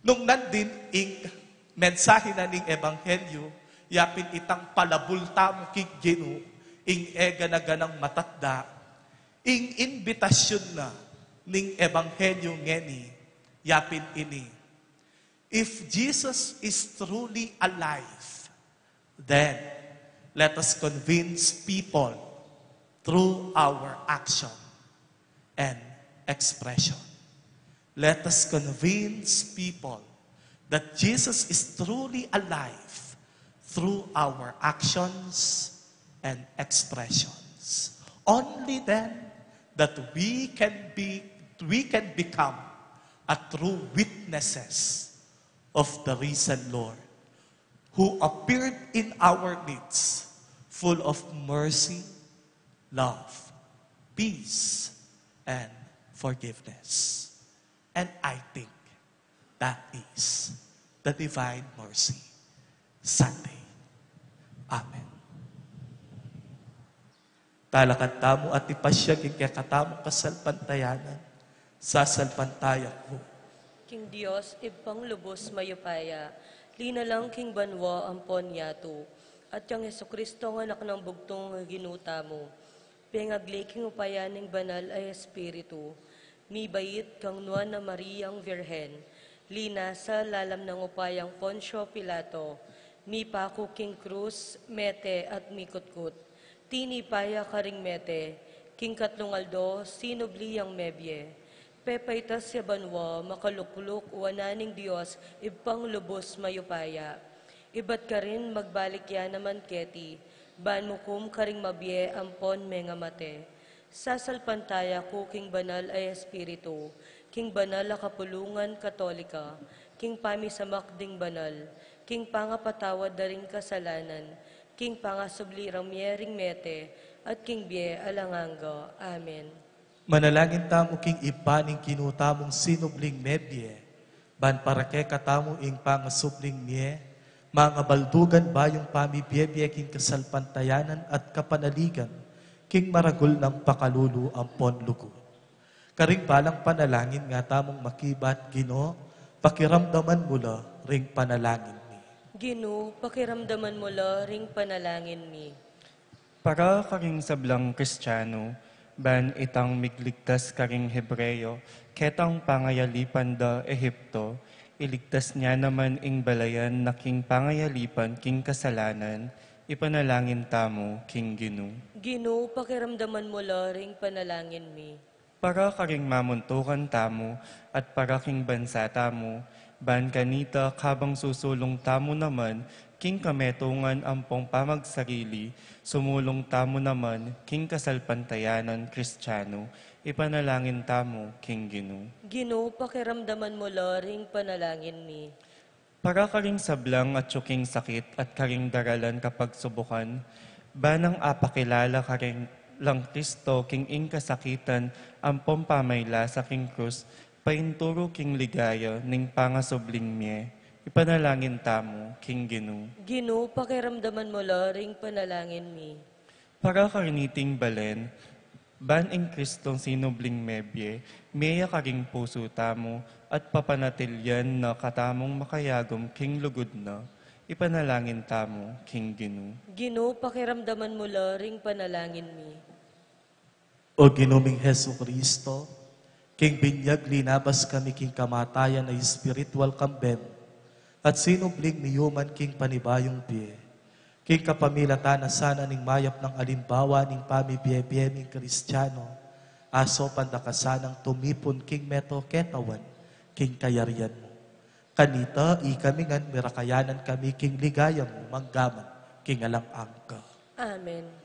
S3: Nung nandin ing mensahe na ning ebanghelyo, yapin itang palabulta mo king Ginoo, ing ega-naganang matanda, ing invitasyon na ning ebanghelyo ngeni, yapin ini. If Jesus is truly alive, then let us convince people through our action and expression. Let us convince people that Jesus is truly alive through our actions and expressions. Only then that we can become a true witnesses of the risen Lord, who appeared in our midst, full of mercy, love, peace, and forgiveness. And I think that is the Divine Mercy Sunday. Amen. Talakan tamo at ipasya king kakatamo kasalpantayanan, sasalpantayak mo.
S2: King Dios, ibang lubos mayupaya, lina lang king banwa ang ponyato, at yung Jesucristo ang anak ng bugtong ginuta mo, pengagli king upaya ng banal ay espiritu, mi bait kang nuan na Mariang Virhen, lina sa lalam ng upayang Poncio Pilato, mi pako king krus, mete at mikutkut, tini paya karing mete, king katlungaldo, sinubli ang mebye, pepaitas ya banwa, makalukluk, wananing Diyos, ibpang lubos mayupaya, ibat ka rin magbalik ya naman keti, ban mukum karing mabye ampon menga mate. Sasalpantaya ko king banal ay espiritu, king banal a kapulungan katolika, king pamisamak ding banal, king pangapatawad daring kasalanan, king pangasublirang miering mete, at king bie alanganga. Amen.
S3: Manalangin tamo king ipaning kinutamong sinubling mebye, ban para ke katamo ing pangasubling mie, mga baldugan bayong pamibiyebye king kasalpantayanan at kapanaligan, king maragul ng pakalulu ang ponlugo. Karing balang panalangin nga tamong makibat, Gino, pakiramdaman mula ring panalangin mi.
S2: Gino, pakiramdaman mo la ring panalangin mi.
S1: Para karing sablang Kristiyano, ban itang migligtas karing Hebreyo, ketang pangayalipan da Ehipto, iligtas niya naman ing balayan na king pangayalipan king kasalanan, ipanalangin tamo king Gino.
S2: Gino, pakiramdaman mo la ring panalangin mi.
S1: Para karing mamuntukan tamo at para king bansa tamo, ban kanita kabang susulong tamo naman, king kametungan ampong pamagsarili, sumulong tamo naman, king kasalpantayanan Kristiyano, ipanalangin tamo king Gino.
S2: Gino, pakiramdaman mo la ring panalangin mi.
S1: Para karing sablang at tsuking sakit at karing daralan kapag subukan, banang apakilala karing lang Kristo king ing kasakitan ampong pamayla sa king krus, painturo king ligaya ning pangasubling mie, ipanalangin tamo king Gino.
S2: Gino, pakiramdaman mo la ring panalangin mi.
S1: Para kariniting balen, ban ing Kristong sinubling mebye, meya karing puso tamo, at papanatilyan na katamong makayagom king lugod na, ipanalangin tamo king Gino.
S2: Gino, pakiramdaman mo la ring panalangin mi.
S3: O Ginoming Heso Kristo, king binyag linabas kami king kamatayan na spiritual kambem, at sinubling ni human king panibayong pie, king kapamilata na sana ning mayap ng alimbawa ning pamibiyebye ning Kristiyano, aso pandakasanang tumipon king meto ketawan, king kayarian mo. Kanita, kami ngan mirakayanan kami king ligaya mo, manggaman, king alang angka.
S2: Amen.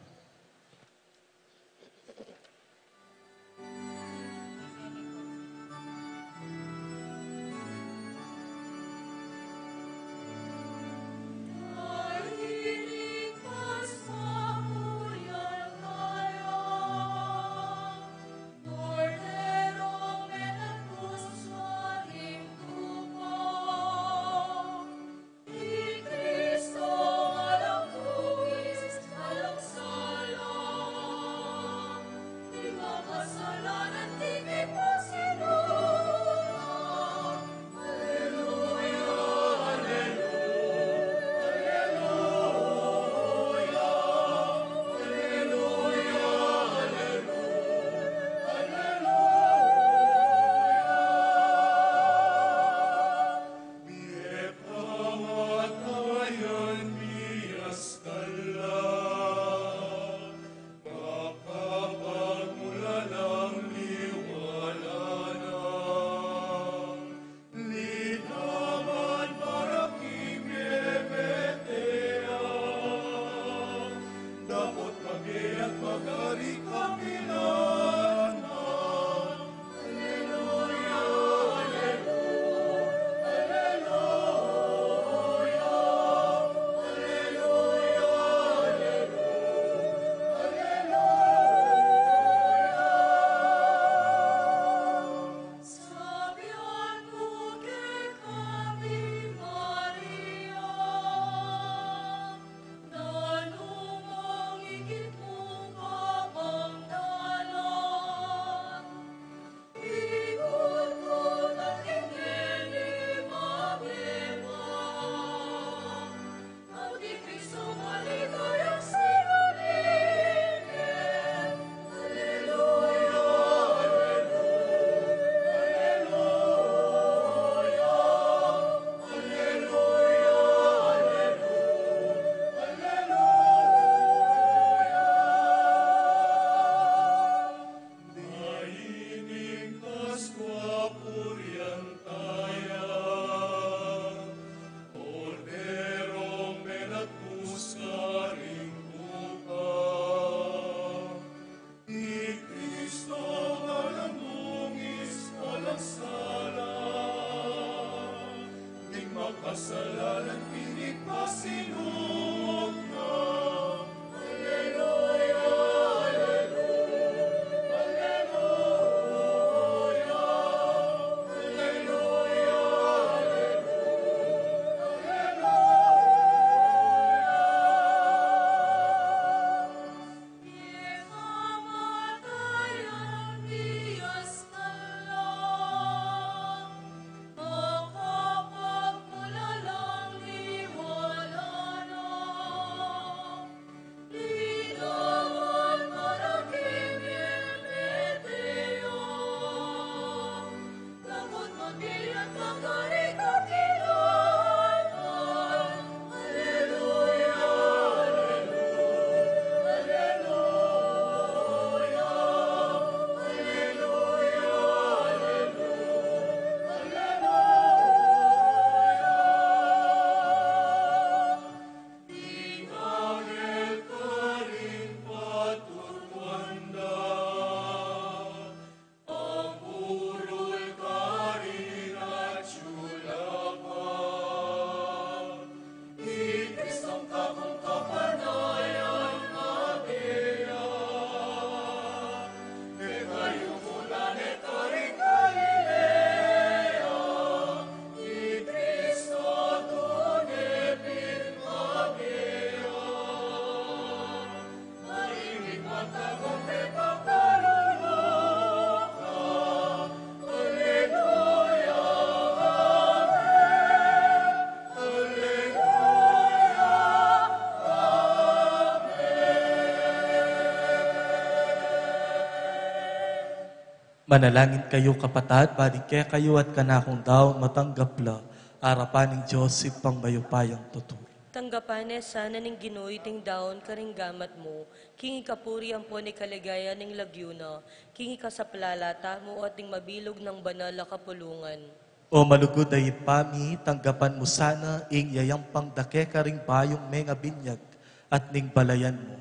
S3: Manalangin kayo kapatad, barike kayo at kanakong daw matanggapla, arapan ng Joseph pang bayupayang totoo.
S2: Tanggapan sana ning Ginoy ting daon karing gamat mo, kingi kapuri ang po ni kaligaya ning lagyuna, kingi ka sa palalata mo at ting mabilog ng banal na kapulungan.
S3: O malugod ay pami, tanggapan mo sana ing yayang pangdake karing bayong menga binyag at ning balayan mo.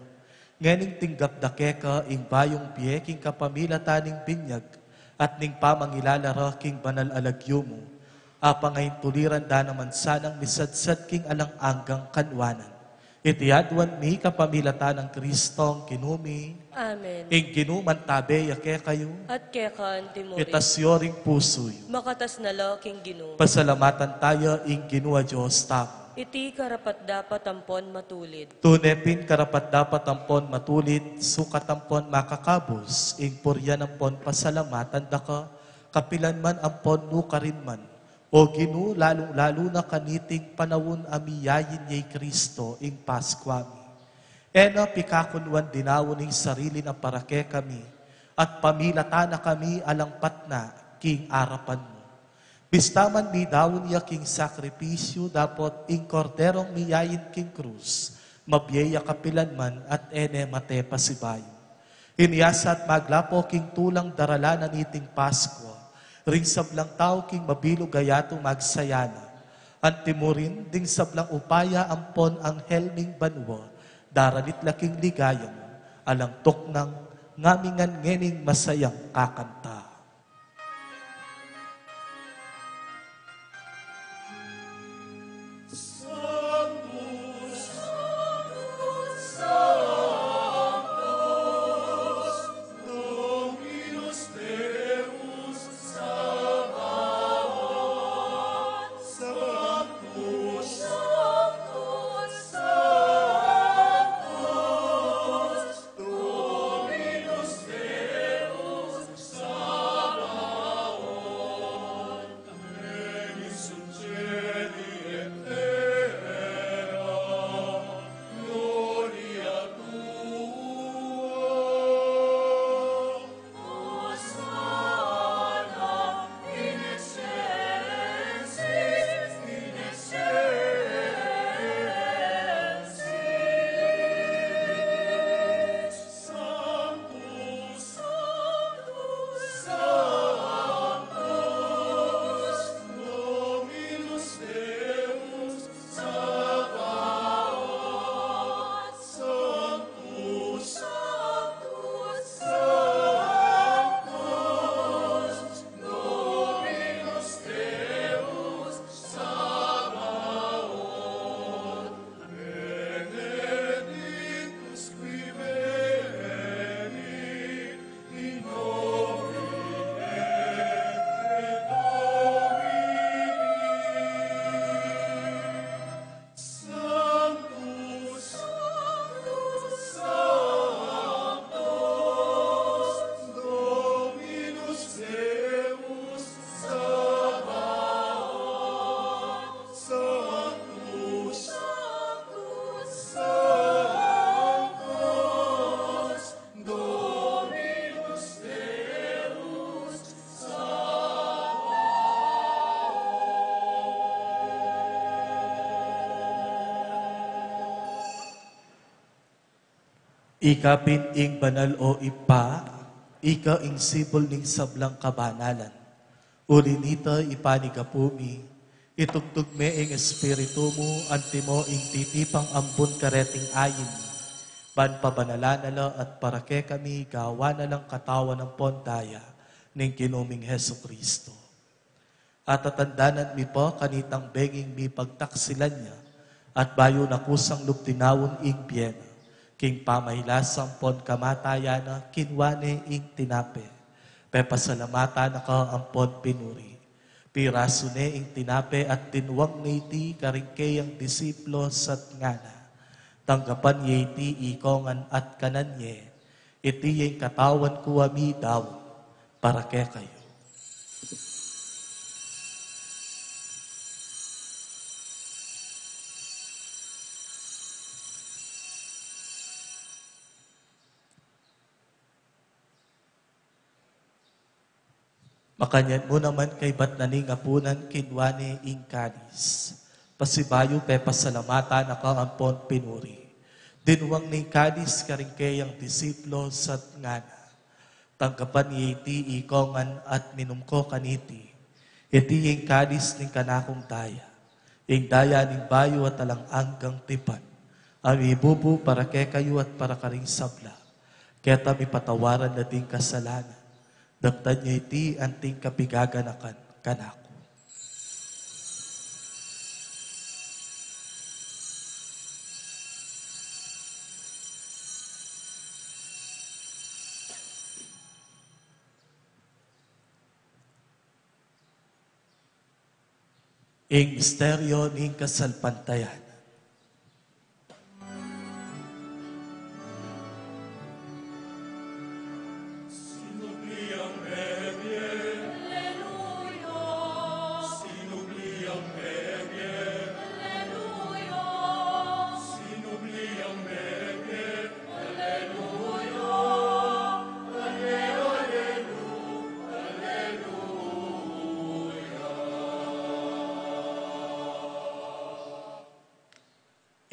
S3: Nganing tinggap dake ka ing bayong biye king kapamila taning binyag at ning pamangilalara king banal alagyo mo. Apangay tuliran da naman sanang misadsad king alang anggang kanwanan. Itiadwan mi kapamilata ng Kristong kinumi.
S2: Amen.
S3: Ing ginuman tabe yake kayo.
S2: At kekan timuri,
S3: Itasyoring pusoy.
S2: makatas na laking Ginoo.
S3: Pasalamatan tayo ing ginua Diyos tamo.
S2: Iti karapat dapat ampon matulid.
S3: Tunepin karapat dapat ampon matulid, sukat ampon makakabos, ing puryan ampon pasalamatan da ka, kapilan man ampon nukarin man, o ginu lalong-lalo na kaniting panawon amiyayin yay Kristo ing Paskwami. Ena pikakunwan dinawon ing sarili na parake kami, at pamilata na kami alangpat na king arapan mo. Bistaman mi dawon ya king sakripisyo, dapat ing korderong miyayin king krus, mabyeya kapilan man at ene mate pasibayo. Iniasa at maglapo king tulang daralanan iting Pasko, ring sablang tao king mabilog gayato magsayana. Antimurin ding sablang upaya ampon ang helming banwa, daralit laking ligayang, alang toknang ngamingan ngening masayang kakanta. Ika ing banal o ipa, ika ing sibol ning sablang kabanalan. Uli nito ipanigapumi, itugtog me ing espiritu mo, antimo ing titipang ambon kareting ayin. Ban pabanala at parake kami gawa na lang katawan ng pondaya ning kinuming Heso Kristo. At tatandanan mi po kanitang benging mi pagtaksilan niya, at bayo na kusang luptinawon ing biyena. King pamailasang pon kamataya na kinwane ing tinape. Pepasalamata na ka ang pon pinuri. Piraso ne ing tinape at tinwang niti karingkeyang disiplo sat ngana. Tanggapan yeti ikongan at kananye. iti yung katawan ko ami daw, para ke kayo. Makanyan mo naman kay ba't naning apunan kinwane ing kanis. Pasibayo pe pasalamata na kaampon pinuri. Dinuwang ning kanis karingkeyang disiplo sa ngana. Tangkapan ni iti ikongan at minumko kaniti. Iti ing kanis ning kanakong daya. Ing daya ning bayo at alang anggang tipan. Ami bubu para kay kayo at para karing sabla. Keta mi patawaran na ding kasalanan. Daptan niya iti anting kapigaganakan kanako. Ing misteryo ning kasalpantayan.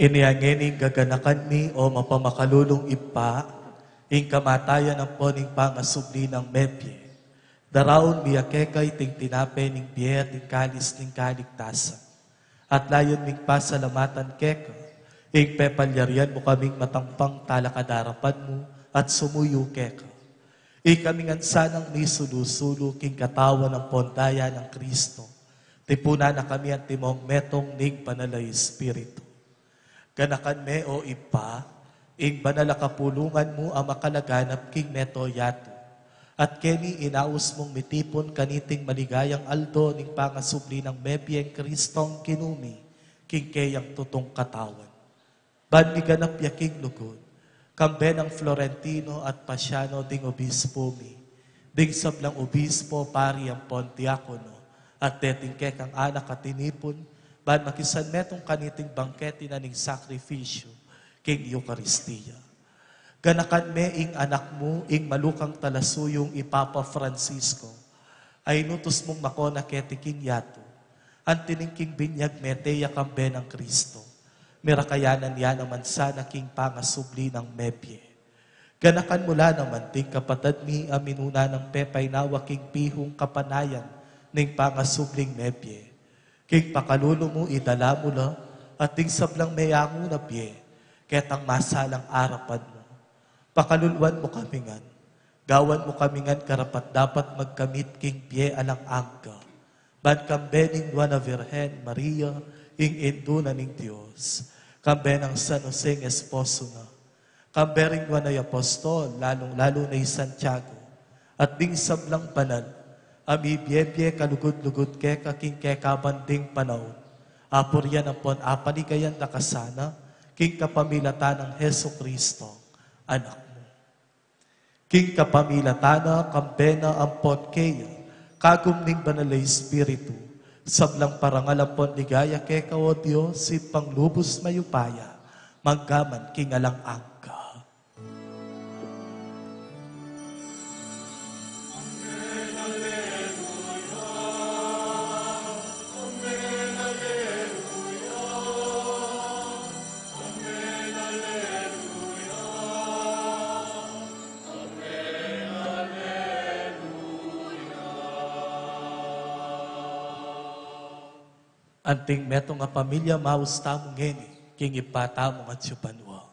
S3: Iniangening gaganakan mi o mapamakalulong ipa, ing kamatayan ng poning pangasubli ng mepye. Daraon miyakekay ting tinape ning biyer ning kalis ning kaligtasan. At layon ming pasalamatan keka, ing pepalyarian mo kaming matampang talakadarapan mo at sumuyo keka. Ikamingan sanang ni sulusulo king katawan ng pondaya ng Kristo. Tipuna na kami ang timong metong ning panalay Espiritu. Ganakan me o ipa, ing banala kapulungan mo ang makalaganap king neto yato. At keni inaus mong mitipon kaniting maligayang aldo ning pangasubli ng mebiyeng Kristong kinumi, king keyang tutong katawan. Ban mi ganap yaking lugod, kambe ng Florentino at Pasiano ding obispo mi, ding sablang obispo pari ang Pontiacono, at deting kekang anak at tinipon, ban makisan metong kaniting bangketi na ning sakripisyo, king Eucharistia. Ganakan me ing anak mo, ing malukang talasuyong ipapa Francisco, ay nutos mong makona keti king yato, ang tiningking binyag meteya kambe ng Kristo, mirakayanan yan naman sana king pangasubli ng mebye. Ganakan mula naman ting kapatad mi aminuna ng pepay nawa king pihong kapanayan ning pangasubling mebye. King pakalulo mo idala mo la at ting sablang mayango na pie, ketang masalang arapan mo. Pakalulwan mo kamingan, gawan mo kamingan karapat dapat magkamit king pie alang angka. Ban kambening Nuana Virgen Maria, ing induna ning Diyos, kambe ng San Jose esposo na, kambe ring Nuanay Apostol, lalong-lalo na Santiago, at ding sablang banal, ami biyebye kalugod-lugod ke kaking ke kabanding panahon. Apor yan apon apaligayan na kasana, king kapamilatan ng Heso Kristo, anak mo. King kapamilatana, kampena ampon keya, kagum ning banalay Espiritu, sablang parangal ampon ligaya ke o Diyos, sit panglubos mayupaya, manggaman king alang angka. Anting meto nga pamilya maus tamo ngeni, king ipatamo at supanwa.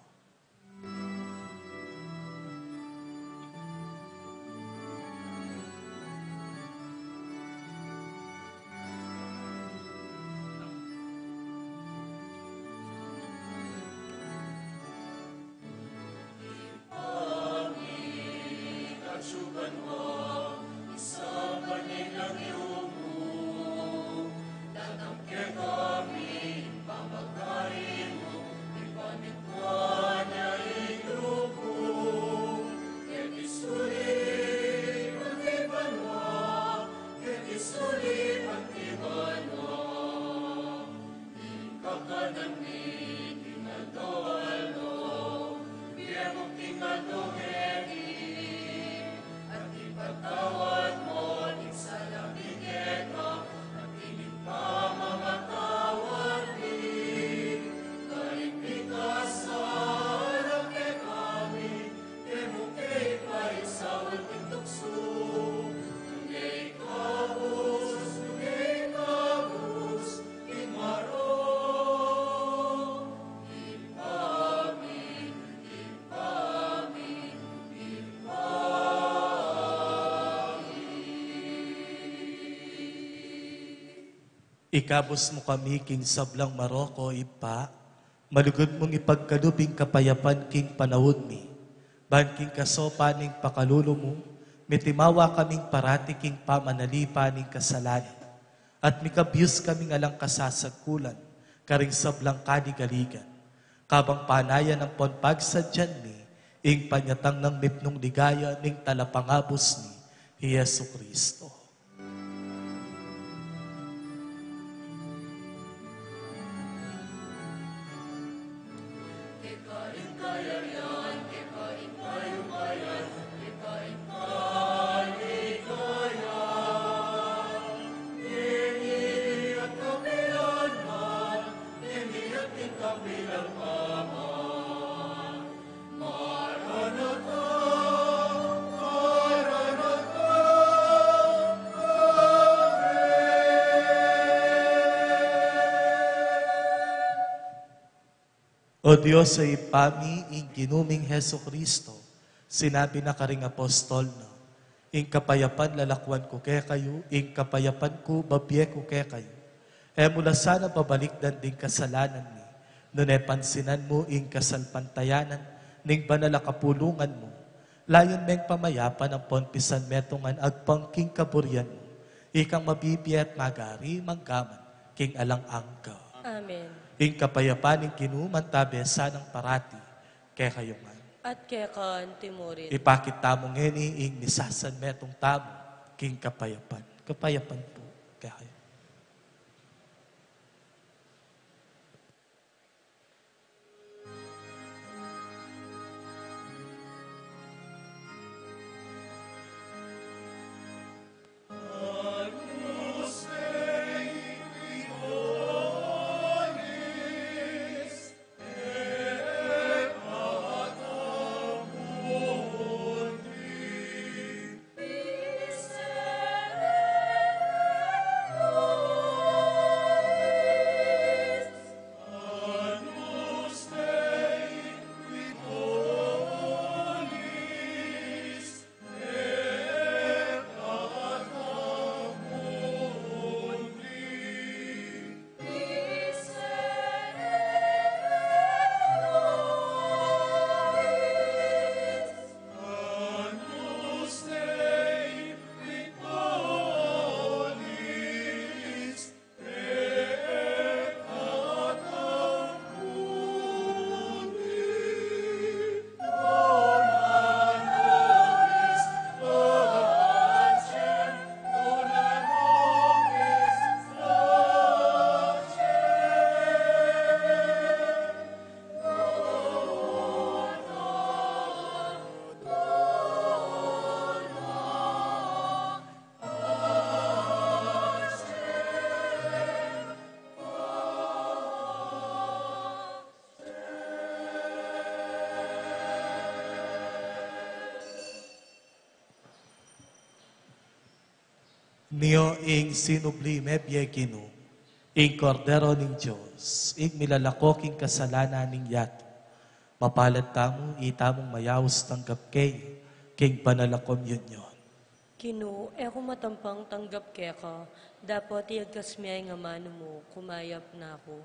S3: Ikabos mo kami king sablang Maroko, ipa. Malugod mong ipagkalubing kapayapan king panahon mi. Ban king kasopa ning pakalulo mo, mitimawa kaming parati king pamanalipa ning kasalanan. At mikabiyos kaming alang kasasagkulan, karing sablang kadigaligan. Kabang panayan ng ponpagsadyan mi, ing panyatang ng mipnong ligaya ning talapangabos ni Yesu Kristo. O Diyos sa ipami, ing ginuming Heso Kristo, sinabi na karing apostol na, ing kapayapan lalakwan ko kay kayo, ing kapayapan ko babye ko kay kayo. E mula sana pabalikdan ding kasalanan ni, nunay pansinan mo ing kasalpantayanan, ning banalakapulungan mo, layon meng pamayapan ang ponpisan metongan agpangking kaburyan mo, ikang mabibi at magari manggaman, king alang angka.
S2: Amen.
S3: Ing kapayapan ing kinumantabi sanang parati, kay kayo man.
S2: At kekan timurin.
S3: Ipakita mo ngeni ing nisasan metong tamo, king kapayapan. Kapayapan po, kay kayo. Niyo ing sinublime biyegino, ing kordero ning Diyos, ing milalakoking kasalanan ning yato. Mapalad tamo, itamong mayawos tanggap kay, king panalakom yun yun.
S2: Kinu, ako matampang tanggap keka, dapat iagkas miyay nga mano mo, kumayap na ako.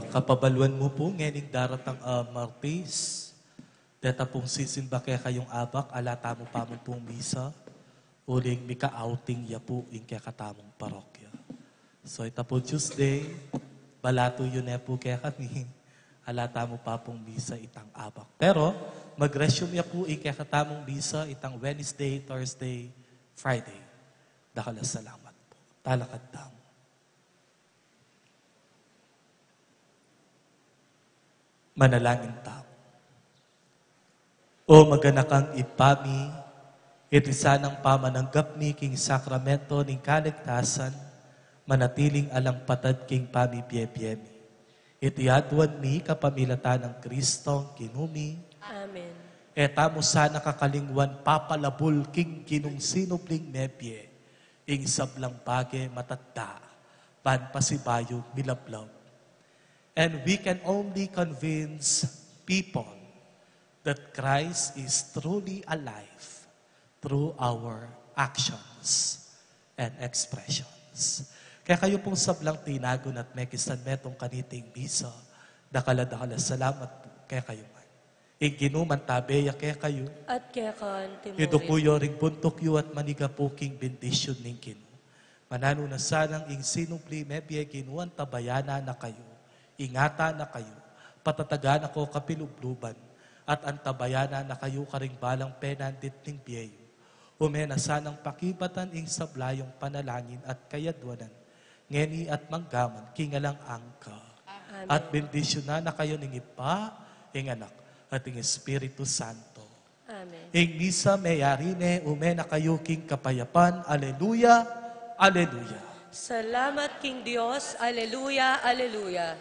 S3: Kapabaluan mo po ngayon daratang Martis. Deta pong sisimba kaya kayong abak, alata mo pa mo pong misa. Uling mika outing ya po in kaya katamong parokya. So ita po Tuesday, balato yun po kaya kami. Alata mo pa pong misa itang abak. Pero mag-resume ya po in kaya katamong misa itang Wednesday, Thursday, Friday. Dakalas salamat po. Talakad damo. Manalangin tao. O maganakang ipami, iti sanang pamananggap mi king sakramento ning kaligtasan, manatiling alang patad king pamibiyebiyemi. Iti adwan mi kapamilatan ng Kristong kinumi,
S2: Amen.
S3: etamo sana kakalingwan papalabul king kinung sinupling mebye, ing sablang bage matanda, panpasibayo milablaw. And we can only convince people that Christ is truly alive through our actions and expressions. Kaya kayo pong sablang tinagon at mekisan metong kaniting misa, dakala-dakala salamat po kaya kayo man. Iginuman tabeya kaya kayo,
S2: At kaya kan
S3: ito po
S2: Timoy.
S3: yoring buntok yu at maniga po king bendisyon ning kinu. Manano na sanang ing sinupli mebye ginuan tabayana na kayo. Ingata na kayo, patatagan ako kapilubluban, at antabayana na kayo karing balang penandit ning biyeyo. Umena sanang pakibatan ing sablayong panalangin at kayadwanan, ngeni at manggaman, kingalang angka.
S2: Amen.
S3: At bendisyon na kayo ning ipa, ing anak, at ing Espiritu Santo.
S2: Amen.
S3: Ing misa mayarine, umena kayo king kapayapan, aleluya, aleluya.
S2: Salamat King Dios. Aleluya, aleluya.